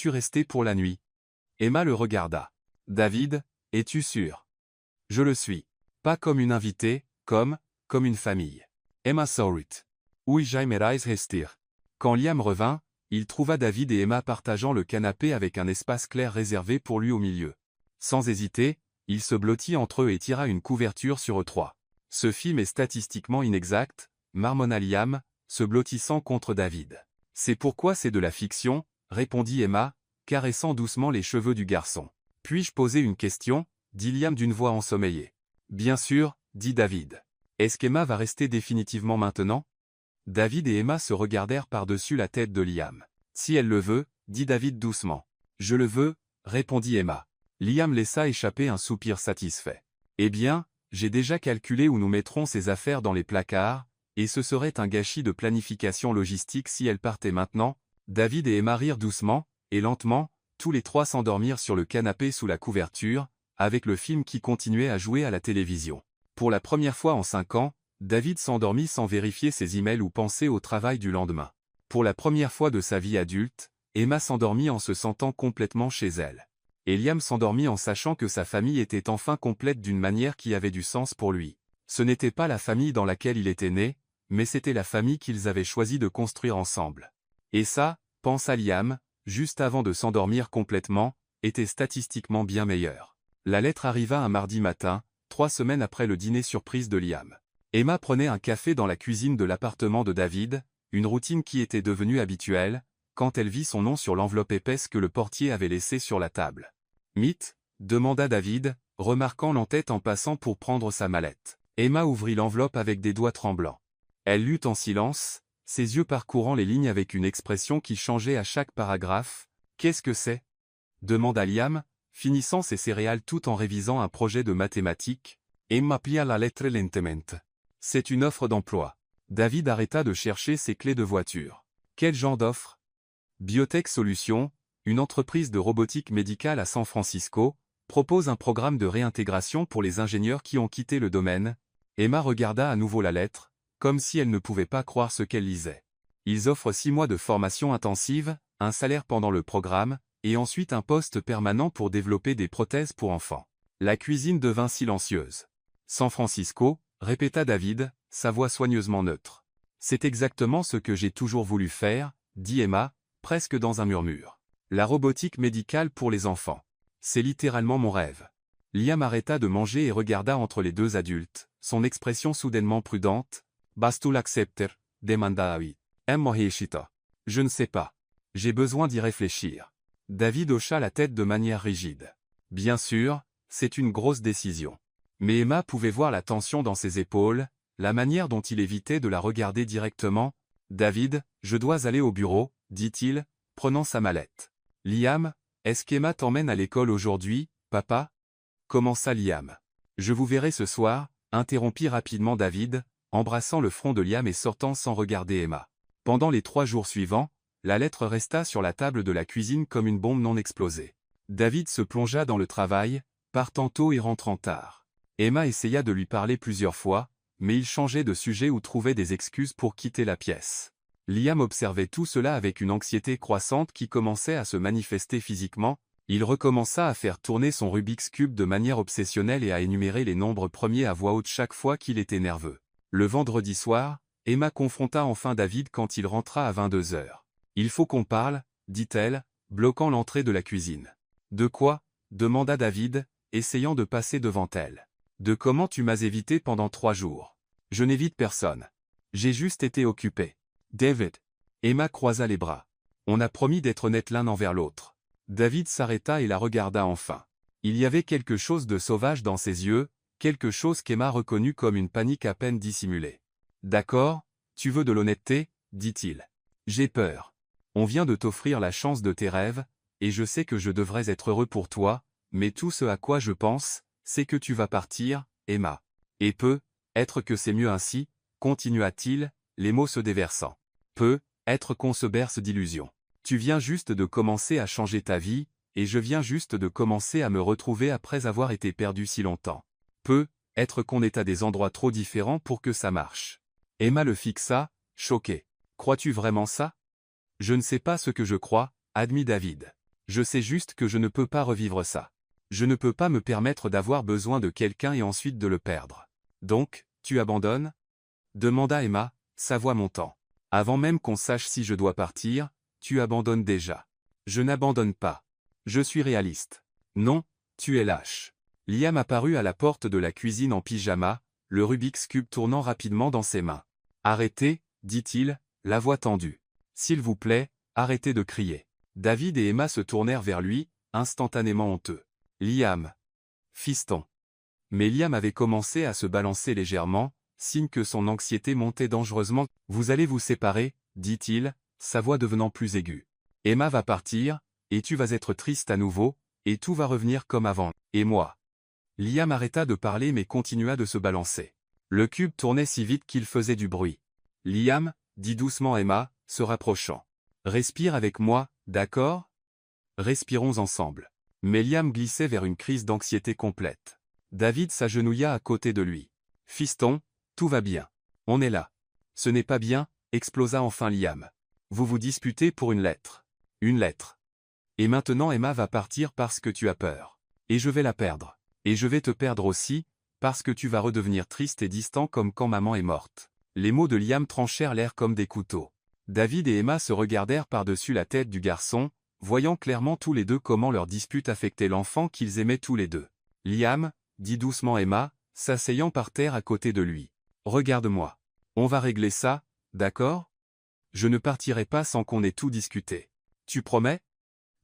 rester pour la nuit? Emma le regarda. David, es-tu sûr? Je le suis. Pas comme une invitée, comme une famille. Emma sourit. Oui, j'aimerais rester. Quand Liam revint, il trouva David et Emma partageant le canapé avec un espace clair réservé pour lui au milieu. Sans hésiter, il se blottit entre eux et tira une couverture sur eux trois. Ce film est statistiquement inexact, marmonna Liam, se blottissant contre David. C'est pourquoi c'est de la fiction, répondit Emma, caressant doucement les cheveux du garçon. Puis-je poser une question? Dit Liam d'une voix ensommeillée. Bien sûr, dit David. Est-ce qu'Emma va rester définitivement maintenant? David et Emma se regardèrent par-dessus la tête de Liam. Si elle le veut, dit David doucement. Je le veux, répondit Emma. Liam laissa échapper un soupir satisfait. Eh bien, j'ai déjà calculé où nous mettrons ses affaires dans les placards, et ce serait un gâchis de planification logistique si elle partait maintenant. David et Emma rirent doucement, et lentement, tous les trois s'endormirent sur le canapé sous la couverture, avec le film qui continuait à jouer à la télévision. Pour la première fois en 5 ans, David s'endormit sans vérifier ses emails ou penser au travail du lendemain. Pour la première fois de sa vie adulte, Emma s'endormit en se sentant complètement chez elle. Et Liam s'endormit en sachant que sa famille était enfin complète d'une manière qui avait du sens pour lui. Ce n'était pas la famille dans laquelle il était né, mais c'était la famille qu'ils avaient choisi de construire ensemble. Et ça, pensa Liam, juste avant de s'endormir complètement, était statistiquement bien meilleur. La lettre arriva un mardi matin, 3 semaines après le dîner surprise de Liam. Emma prenait un café dans la cuisine de l'appartement de David, une routine qui était devenue habituelle, quand elle vit son nom sur l'enveloppe épaisse que le portier avait laissée sur la table. Mythe? Demanda David, remarquant l'entête en passant pour prendre sa mallette. Emma ouvrit l'enveloppe avec des doigts tremblants. Elle lut en silence, ses yeux parcourant les lignes avec une expression qui changeait à chaque paragraphe. Qu'est-ce que c'est? Demanda Liam, finissant ses céréales tout en révisant un projet de mathématiques. Emma plia la lettre lentement. C'est une offre d'emploi. David arrêta de chercher ses clés de voiture. Quel genre d'offre? Biotech Solutions, une entreprise de robotique médicale à San Francisco, propose un programme de réintégration pour les ingénieurs qui ont quitté le domaine. Emma regarda à nouveau la lettre, comme si elle ne pouvait pas croire ce qu'elle lisait. Ils offrent 6 mois de formation intensive, un salaire pendant le programme, et ensuite un poste permanent pour développer des prothèses pour enfants. La cuisine devint silencieuse. San Francisco, répéta David, sa voix soigneusement neutre. C'est exactement ce que j'ai toujours voulu faire, dit Emma, presque dans un murmure. La robotique médicale pour les enfants. C'est littéralement mon rêve. Liam arrêta de manger et regarda entre les deux adultes, son expression soudainement prudente. Vas-tu l'accepter? Demanda David. Mohishita. Je ne sais pas. J'ai besoin d'y réfléchir. David hocha la tête de manière rigide. Bien sûr, c'est une grosse décision. Mais Emma pouvait voir la tension dans ses épaules, la manière dont il évitait de la regarder directement. David, je dois aller au bureau, dit-il, prenant sa mallette. Liam, est-ce qu'Emma t'emmène à l'école aujourd'hui, papa? Commença Liam. Je vous verrai ce soir, interrompit rapidement David, embrassant le front de Liam et sortant sans regarder Emma. Pendant les 3 jours suivants, la lettre resta sur la table de la cuisine comme une bombe non explosée. David se plongea dans le travail, partant tôt et rentrant tard. Emma essaya de lui parler plusieurs fois, mais il changeait de sujet ou trouvait des excuses pour quitter la pièce. Liam observait tout cela avec une anxiété croissante qui commençait à se manifester physiquement. Il recommença à faire tourner son Rubik's Cube de manière obsessionnelle et à énumérer les nombres premiers à voix haute chaque fois qu'il était nerveux. Le vendredi soir, Emma confronta enfin David quand il rentra à 22 heures. « Il faut qu'on parle, dit-elle, bloquant l'entrée de la cuisine. « De quoi ?» demanda David, essayant de passer devant elle. « De comment tu m'as évité pendant 3 jours. »« Je n'évite personne. J'ai juste été occupé. »« David. » Emma croisa les bras. « On a promis d'être honnêtes l'un envers l'autre. » David s'arrêta et la regarda enfin. Il y avait quelque chose de sauvage dans ses yeux, quelque chose qu'Emma reconnut comme une panique à peine dissimulée. « D'accord, tu veux de l'honnêteté, dit-il. J'ai peur. On vient de t'offrir la chance de tes rêves, et je sais que je devrais être heureux pour toi, mais tout ce à quoi je pense, c'est que tu vas partir, Emma. Et être que c'est mieux ainsi, continua-t-il, les mots se déversant. Être qu'on se berce d'illusions. Tu viens juste de commencer à changer ta vie, et je viens juste de commencer à me retrouver après avoir été perdu si longtemps. Être qu'on est à des endroits trop différents pour que ça marche. Emma le fixa, choquée. Crois-tu vraiment ça? Je ne sais pas ce que je crois, admit David. Je sais juste que je ne peux pas revivre ça. Je ne peux pas me permettre d'avoir besoin de quelqu'un et ensuite de le perdre. Donc, tu abandonnes? Demanda Emma, sa voix montant. Avant même qu'on sache si je dois partir, tu abandonnes déjà. Je n'abandonne pas. Je suis réaliste. Non, tu es lâche. Liam apparut à la porte de la cuisine en pyjama, le Rubik's Cube tournant rapidement dans ses mains. Arrêtez, dit-il, la voix tendue. S'il vous plaît, arrêtez de crier. David et Emma se tournèrent vers lui, instantanément honteux. Liam. Fiston. Mais Liam avait commencé à se balancer légèrement, signe que son anxiété montait dangereusement. Vous allez vous séparer, dit-il, sa voix devenant plus aiguë. Emma va partir, et tu vas être triste à nouveau, et tout va revenir comme avant. Et moi? Liam arrêta de parler mais continua de se balancer. Le cube tournait si vite qu'il faisait du bruit. Liam, dit doucement Emma, se rapprochant. Respire avec moi, d'accord? Respirons ensemble. Mais Liam glissait vers une crise d'anxiété complète. David s'agenouilla à côté de lui. Fiston, tout va bien. On est là. Ce n'est pas bien, explosa enfin Liam. Vous vous disputez pour une lettre. Une lettre. Et maintenant Emma va partir parce que tu as peur. Et je vais la perdre. Et je vais te perdre aussi, parce que tu vas redevenir triste et distant comme quand maman est morte. Les mots de Liam tranchèrent l'air comme des couteaux. David et Emma se regardèrent par-dessus la tête du garçon, voyant clairement tous les deux comment leur dispute affectait l'enfant qu'ils aimaient tous les deux. Liam, dit doucement Emma, s'asseyant par terre à côté de lui. Regarde-moi. On va régler ça, d'accord? Je ne partirai pas sans qu'on ait tout discuté. Tu promets?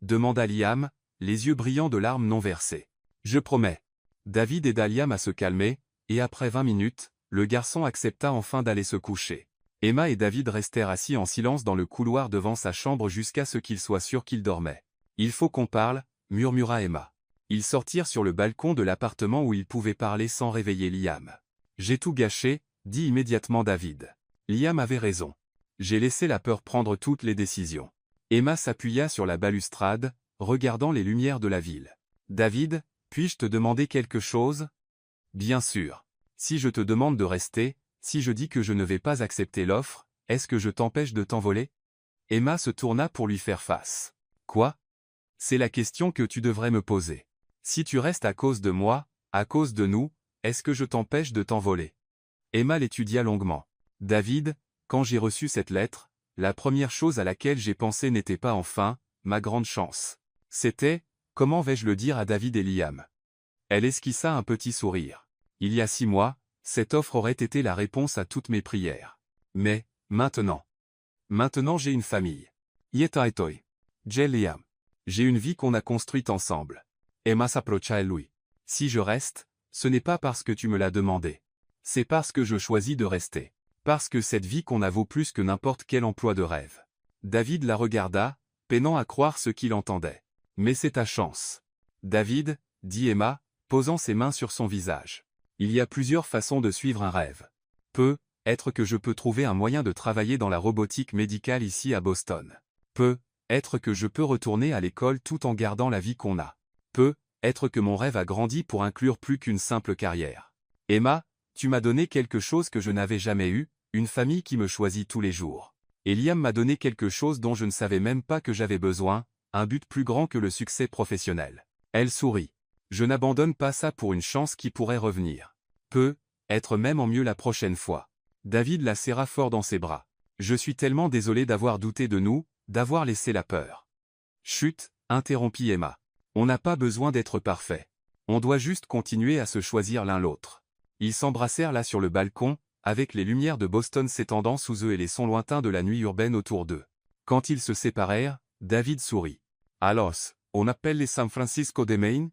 Demanda Liam, les yeux brillants de larmes non versées. Je promets. David aida Liam à se calmer, et après 20 minutes, le garçon accepta enfin d'aller se coucher. Emma et David restèrent assis en silence dans le couloir devant sa chambre jusqu'à ce qu'ils soient sûrs qu'il dormait. Il faut qu'on parle, murmura Emma. Ils sortirent sur le balcon de l'appartement où ils pouvaient parler sans réveiller Liam. J'ai tout gâché, dit immédiatement David. Liam avait raison. J'ai laissé la peur prendre toutes les décisions. Emma s'appuya sur la balustrade, regardant les lumières de la ville. David, puis-je te demander quelque chose? Bien sûr. Si je te demande de rester, si je dis que je ne vais pas accepter l'offre, est-ce que je t'empêche de t'envoler? Emma se tourna pour lui faire face. Quoi? C'est la question que tu devrais me poser. Si tu restes à cause de moi, à cause de nous, est-ce que je t'empêche de t'envoler? Emma l'étudia longuement. David, quand j'ai reçu cette lettre, la première chose à laquelle j'ai pensé n'était pas enfin, ma grande chance. C'était, comment vais-je le dire à David et Liam? Elle esquissa un petit sourire. Il y a 6 mois, cette offre aurait été la réponse à toutes mes prières. Mais, maintenant. Maintenant j'ai une famille. Yetaitoi. J'ai Liam. J'ai une vie qu'on a construite ensemble. Emma s'approcha à lui. Si je reste, ce n'est pas parce que tu me l'as demandé. C'est parce que je choisis de rester. Parce que cette vie qu'on a vaut plus que n'importe quel emploi de rêve. David la regarda, peinant à croire ce qu'il entendait. Mais c'est ta chance. David, dit Emma, posant ses mains sur son visage. Il y a plusieurs façons de suivre un rêve. Être que je peux trouver un moyen de travailler dans la robotique médicale ici à Boston. Être que je peux retourner à l'école tout en gardant la vie qu'on a. Être que mon rêve a grandi pour inclure plus qu'une simple carrière. Emma, tu m'as donné quelque chose que je n'avais jamais eu, une famille qui me choisit tous les jours. Et Liam m'a donné quelque chose dont je ne savais même pas que j'avais besoin, un but plus grand que le succès professionnel. Elle sourit. Je n'abandonne pas ça pour une chance qui pourrait revenir. Peut être même en mieux la prochaine fois. David la serra fort dans ses bras. Je suis tellement désolé d'avoir douté de nous, d'avoir laissé la peur. Chut, interrompit Emma. On n'a pas besoin d'être parfait. On doit juste continuer à se choisir l'un l'autre. Ils s'embrassèrent là sur le balcon, avec les lumières de Boston s'étendant sous eux et les sons lointains de la nuit urbaine autour d'eux. Quand ils se séparèrent, David sourit. Alors, on appelle les San Francisco de Maine?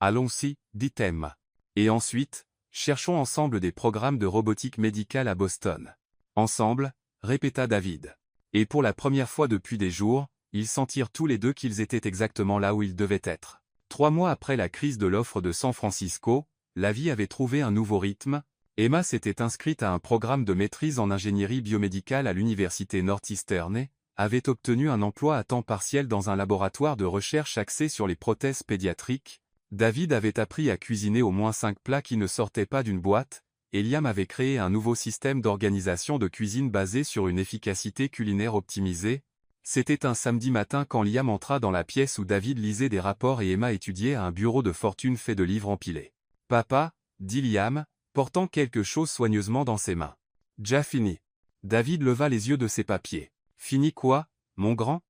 Allons-y, dit Emma. Et ensuite, cherchons ensemble des programmes de robotique médicale à Boston. Ensemble, répéta David. Et pour la première fois depuis des jours, ils sentirent tous les deux qu'ils étaient exactement là où ils devaient être. 3 mois après la crise de l'offre de San Francisco, la vie avait trouvé un nouveau rythme. Emma s'était inscrite à un programme de maîtrise en ingénierie biomédicale à l'université Northeastern et avait obtenu un emploi à temps partiel dans un laboratoire de recherche axé sur les prothèses pédiatriques. David avait appris à cuisiner au moins 5 plats qui ne sortaient pas d'une boîte, et Liam avait créé un nouveau système d'organisation de cuisine basé sur une efficacité culinaire optimisée. C'était un samedi matin quand Liam entra dans la pièce où David lisait des rapports et Emma étudiait à un bureau de fortune fait de livres empilés. « Papa » dit Liam, portant quelque chose soigneusement dans ses mains. « Déjà fini. » David leva les yeux de ses papiers. « Fini quoi, mon grand ?»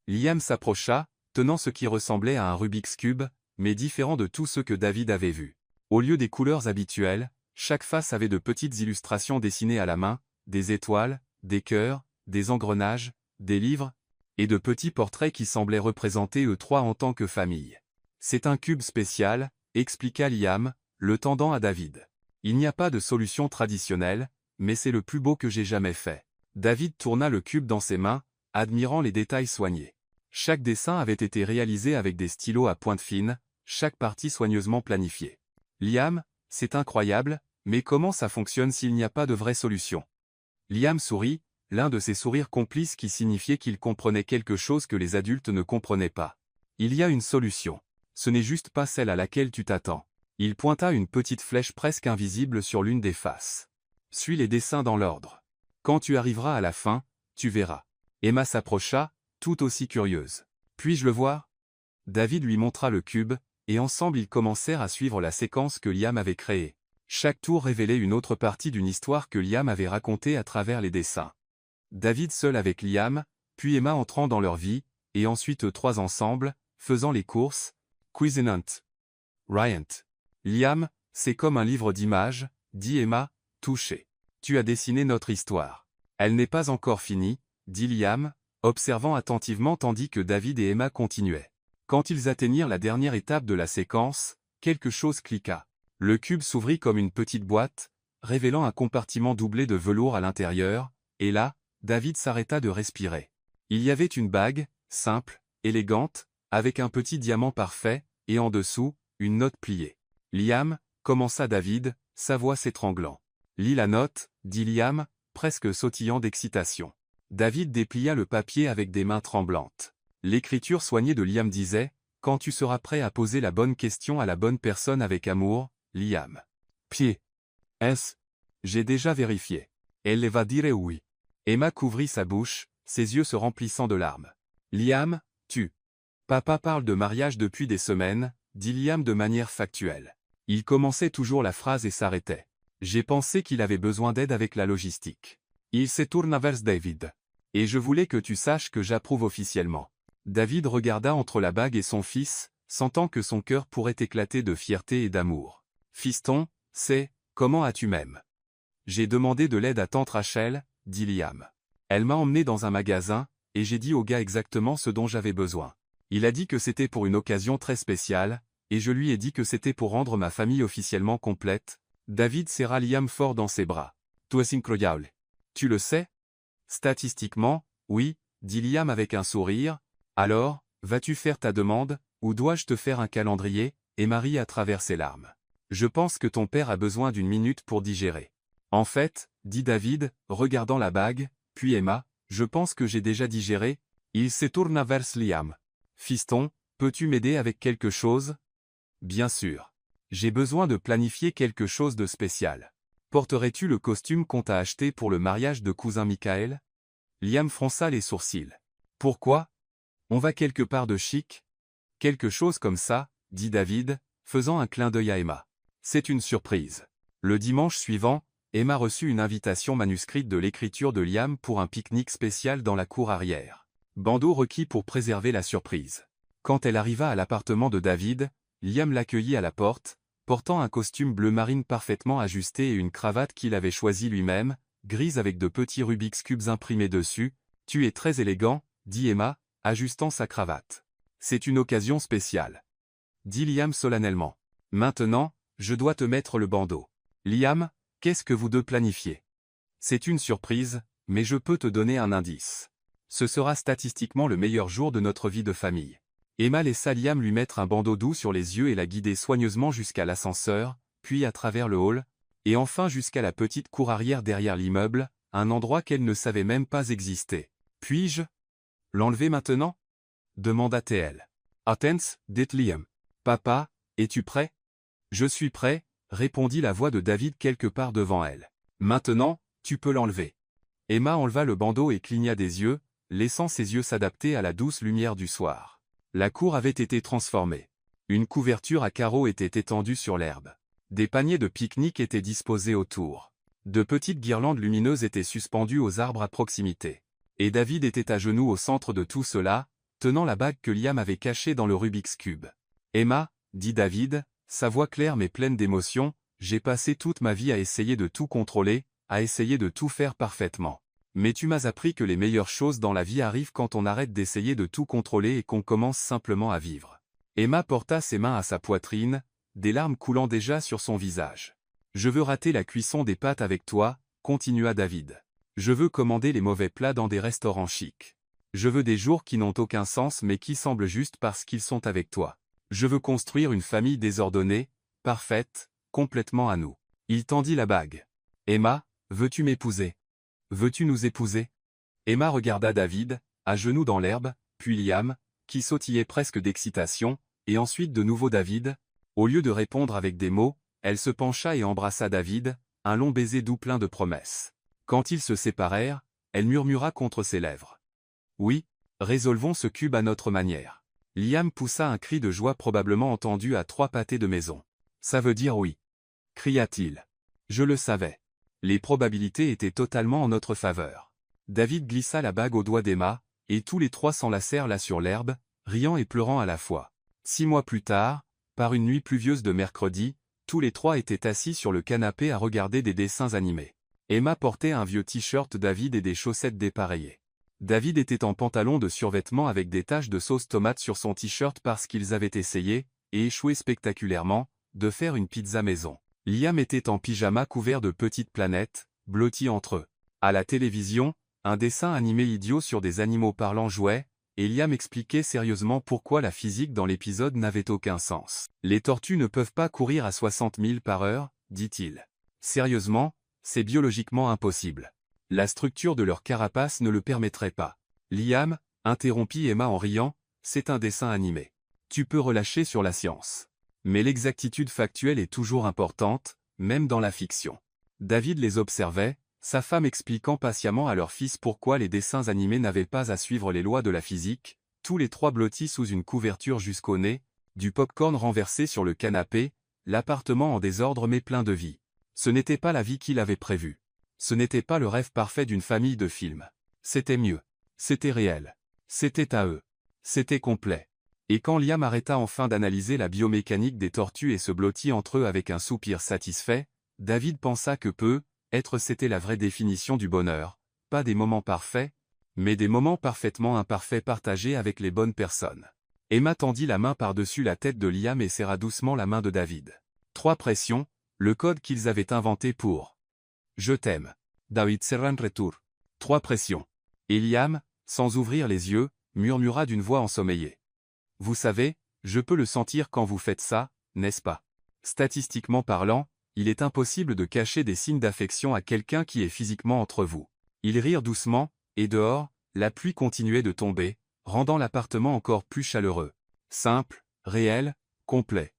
Liam s'approcha, tenant ce qui ressemblait à un Rubik's Cube, mais différent de tout ce que David avait vu. Au lieu des couleurs habituelles, chaque face avait de petites illustrations dessinées à la main, des étoiles, des cœurs, des engrenages, des livres, et de petits portraits qui semblaient représenter eux trois en tant que famille. « C'est un cube spécial », expliqua Liam, le tendant à David. « Il n'y a pas de solution traditionnelle, mais c'est le plus beau que j'ai jamais fait. » David tourna le cube dans ses mains, admirant les détails soignés. Chaque dessin avait été réalisé avec des stylos à pointe fine, chaque partie soigneusement planifiée. « Liam, c'est incroyable, mais comment ça fonctionne s'il n'y a pas de vraie solution ?» Liam sourit, l'un de ces sourires complices qui signifiait qu'il comprenait quelque chose que les adultes ne comprenaient pas. « Il y a une solution. Ce n'est juste pas celle à laquelle tu t'attends. » Il pointa une petite flèche presque invisible sur l'une des faces. « Suis les dessins dans l'ordre. Quand tu arriveras à la fin, tu verras. » Emma s'approcha, tout aussi curieuse. « Puis-je le voir ?» David lui montra le cube, et ensemble ils commencèrent à suivre la séquence que Liam avait créée. Chaque tour révélait une autre partie d'une histoire que Liam avait racontée à travers les dessins. David seul avec Liam, puis Emma entrant dans leur vie, et ensuite eux trois ensemble, faisant les courses. Cuisinant. Ryant. Liam, c'est comme un livre d'images, dit Emma, touchée. Tu as dessiné notre histoire. Elle n'est pas encore finie, dit Liam, observant attentivement tandis que David et Emma continuaient. Quand ils atteignirent la dernière étape de la séquence, quelque chose cliqua. Le cube s'ouvrit comme une petite boîte, révélant un compartiment doublé de velours à l'intérieur, et là, David s'arrêta de respirer. Il y avait une bague, simple, élégante, avec un petit diamant parfait, et en dessous, une note pliée. Liam, commença David, sa voix s'étranglant. Lis la note, dit Liam, presque sautillant d'excitation. David déplia le papier avec des mains tremblantes. L'écriture soignée de Liam disait « Quand tu seras prêt à poser la bonne question à la bonne personne avec amour, Liam. » Pied. S. J'ai déjà vérifié. Elle va dire oui. Emma couvrit sa bouche, ses yeux se remplissant de larmes. Liam, tu. Papa parle de mariage depuis des semaines, dit Liam de manière factuelle. Il commençait toujours la phrase et s'arrêtait. J'ai pensé qu'il avait besoin d'aide avec la logistique. Il se tourna vers David. Et je voulais que tu saches que j'approuve officiellement. David regarda entre la bague et son fils, sentant que son cœur pourrait éclater de fierté et d'amour. Fiston, c'est, comment as-tu même? J'ai demandé de l'aide à tante Rachel, dit Liam. Elle m'a emmené dans un magasin, et j'ai dit au gars exactement ce dont j'avais besoin. Il a dit que c'était pour une occasion très spéciale, et je lui ai dit que c'était pour rendre ma famille officiellement complète. David serra Liam fort dans ses bras. Tu es incroyable. Tu le sais? Statistiquement, oui, dit Liam avec un sourire. Alors, vas-tu faire ta demande, ou dois-je te faire un calendrier? Et Marie a traversé ses larmes. Je pense que ton père a besoin d'une minute pour digérer. En fait, dit David, regardant la bague, puis Emma, je pense que j'ai déjà digéré. Il se tourna vers Liam. Fiston, peux-tu m'aider avec quelque chose? Bien sûr. J'ai besoin de planifier quelque chose de spécial. Porterais-tu le costume qu'on t'a acheté pour le mariage de cousin Michael? Liam fronça les sourcils. Pourquoi? On va quelque part de chic? Quelque chose comme ça, dit David, faisant un clin d'œil à Emma. C'est une surprise. Le dimanche suivant, Emma reçut une invitation manuscrite de l'écriture de Liam pour un pique-nique spécial dans la cour arrière. Bandeau requis pour préserver la surprise. Quand elle arriva à l'appartement de David, Liam l'accueillit à la porte, portant un costume bleu marine parfaitement ajusté et une cravate qu'il avait choisie lui-même, grise avec de petits Rubik's Cubes imprimés dessus. « Tu es très élégant, » dit Emma, ajustant sa cravate. « C'est une occasion spéciale. » dit Liam solennellement. « Maintenant, je dois te mettre le bandeau. » Liam, qu'est-ce que vous deux planifiez? C'est une surprise, mais je peux te donner un indice. Ce sera statistiquement le meilleur jour de notre vie de famille. Emma laissa Liam lui mettre un bandeau doux sur les yeux et la guider soigneusement jusqu'à l'ascenseur, puis à travers le hall, et enfin jusqu'à la petite cour arrière derrière l'immeuble, un endroit qu'elle ne savait même pas exister. « Puis-je l'enlever maintenant ?» demanda-t-elle. « Attends, dit Liam. Papa, es-tu prêt? » « Je suis prêt, » répondit la voix de David quelque part devant elle. « Maintenant, tu peux l'enlever. » Emma enleva le bandeau et cligna des yeux, laissant ses yeux s'adapter à la douce lumière du soir. La cour avait été transformée. Une couverture à carreaux était étendue sur l'herbe. Des paniers de pique-nique étaient disposés autour. De petites guirlandes lumineuses étaient suspendues aux arbres à proximité. Et David était à genoux au centre de tout cela, tenant la bague que Liam avait cachée dans le Rubik's Cube. « Emma, » dit David, sa voix claire mais pleine d'émotion, « j'ai passé toute ma vie à essayer de tout contrôler, à essayer de tout faire parfaitement. Mais tu m'as appris que les meilleures choses dans la vie arrivent quand on arrête d'essayer de tout contrôler et qu'on commence simplement à vivre. » Emma porta ses mains à sa poitrine, des larmes coulant déjà sur son visage. « Je veux rater la cuisson des pâtes avec toi, » continua David. « Je veux commander les mauvais plats dans des restaurants chics. Je veux des jours qui n'ont aucun sens mais qui semblent justes parce qu'ils sont avec toi. Je veux construire une famille désordonnée, parfaite, complètement à nous. » Il tendit la bague. « Emma, veux-tu m'épouser? Veux-tu nous épouser ?» Emma regarda David, à genoux dans l'herbe, puis Liam, qui sautillait presque d'excitation, et ensuite de nouveau David. Au lieu de répondre avec des mots, elle se pencha et embrassa David, un long baiser doux plein de promesses. Quand ils se séparèrent, elle murmura contre ses lèvres. « Oui, résolvons ce cube à notre manière. » Liam poussa un cri de joie probablement entendu à 3 pâtés de maison. « Ça veut dire oui !» cria-t-il. « Je le savais. » Les probabilités étaient totalement en notre faveur. David glissa la bague au doigt d'Emma, et tous les trois s'enlacèrent là sur l'herbe, riant et pleurant à la fois. 6 mois plus tard, par une nuit pluvieuse de mercredi, tous les trois étaient assis sur le canapé à regarder des dessins animés. Emma portait un vieux t-shirt David et des chaussettes dépareillées. David était en pantalon de survêtement avec des taches de sauce tomate sur son t-shirt parce qu'ils avaient essayé, et échoué spectaculairement, de faire une pizza maison. Liam était en pyjama couvert de petites planètes, blottis entre eux. À la télévision, un dessin animé idiot sur des animaux parlants jouait, et Liam expliquait sérieusement pourquoi la physique dans l'épisode n'avait aucun sens. « Les tortues ne peuvent pas courir à 60 000 par heure, dit-il. Sérieusement, c'est biologiquement impossible. La structure de leur carapace ne le permettrait pas. » Liam, interrompit Emma en riant, c'est un dessin animé. Tu peux relâcher sur la science. Mais l'exactitude factuelle est toujours importante, même dans la fiction. David les observait, sa femme expliquant patiemment à leur fils pourquoi les dessins animés n'avaient pas à suivre les lois de la physique, tous les trois blottis sous une couverture jusqu'au nez, du pop-corn renversé sur le canapé, l'appartement en désordre mais plein de vie. Ce n'était pas la vie qu'il avait prévue. Ce n'était pas le rêve parfait d'une famille de films. C'était mieux. C'était réel. C'était à eux. C'était complet. Et quand Liam arrêta enfin d'analyser la biomécanique des tortues et se blottit entre eux avec un soupir satisfait, David pensa que être c'était la vraie définition du bonheur, pas des moments parfaits, mais des moments parfaitement imparfaits partagés avec les bonnes personnes. Emma tendit la main par-dessus la tête de Liam et serra doucement la main de David. 3 pressions, le code qu'ils avaient inventé pour « Je t'aime ». David serra retour. 3 pressions. Et Liam, sans ouvrir les yeux, murmura d'une voix ensommeillée. « Vous savez, je peux le sentir quand vous faites ça, n'est-ce pas? Statistiquement parlant, il est impossible de cacher des signes d'affection à quelqu'un qui est physiquement entre vous. » Ils rirent doucement, et dehors, la pluie continuait de tomber, rendant l'appartement encore plus chaleureux. Simple, réel, complet.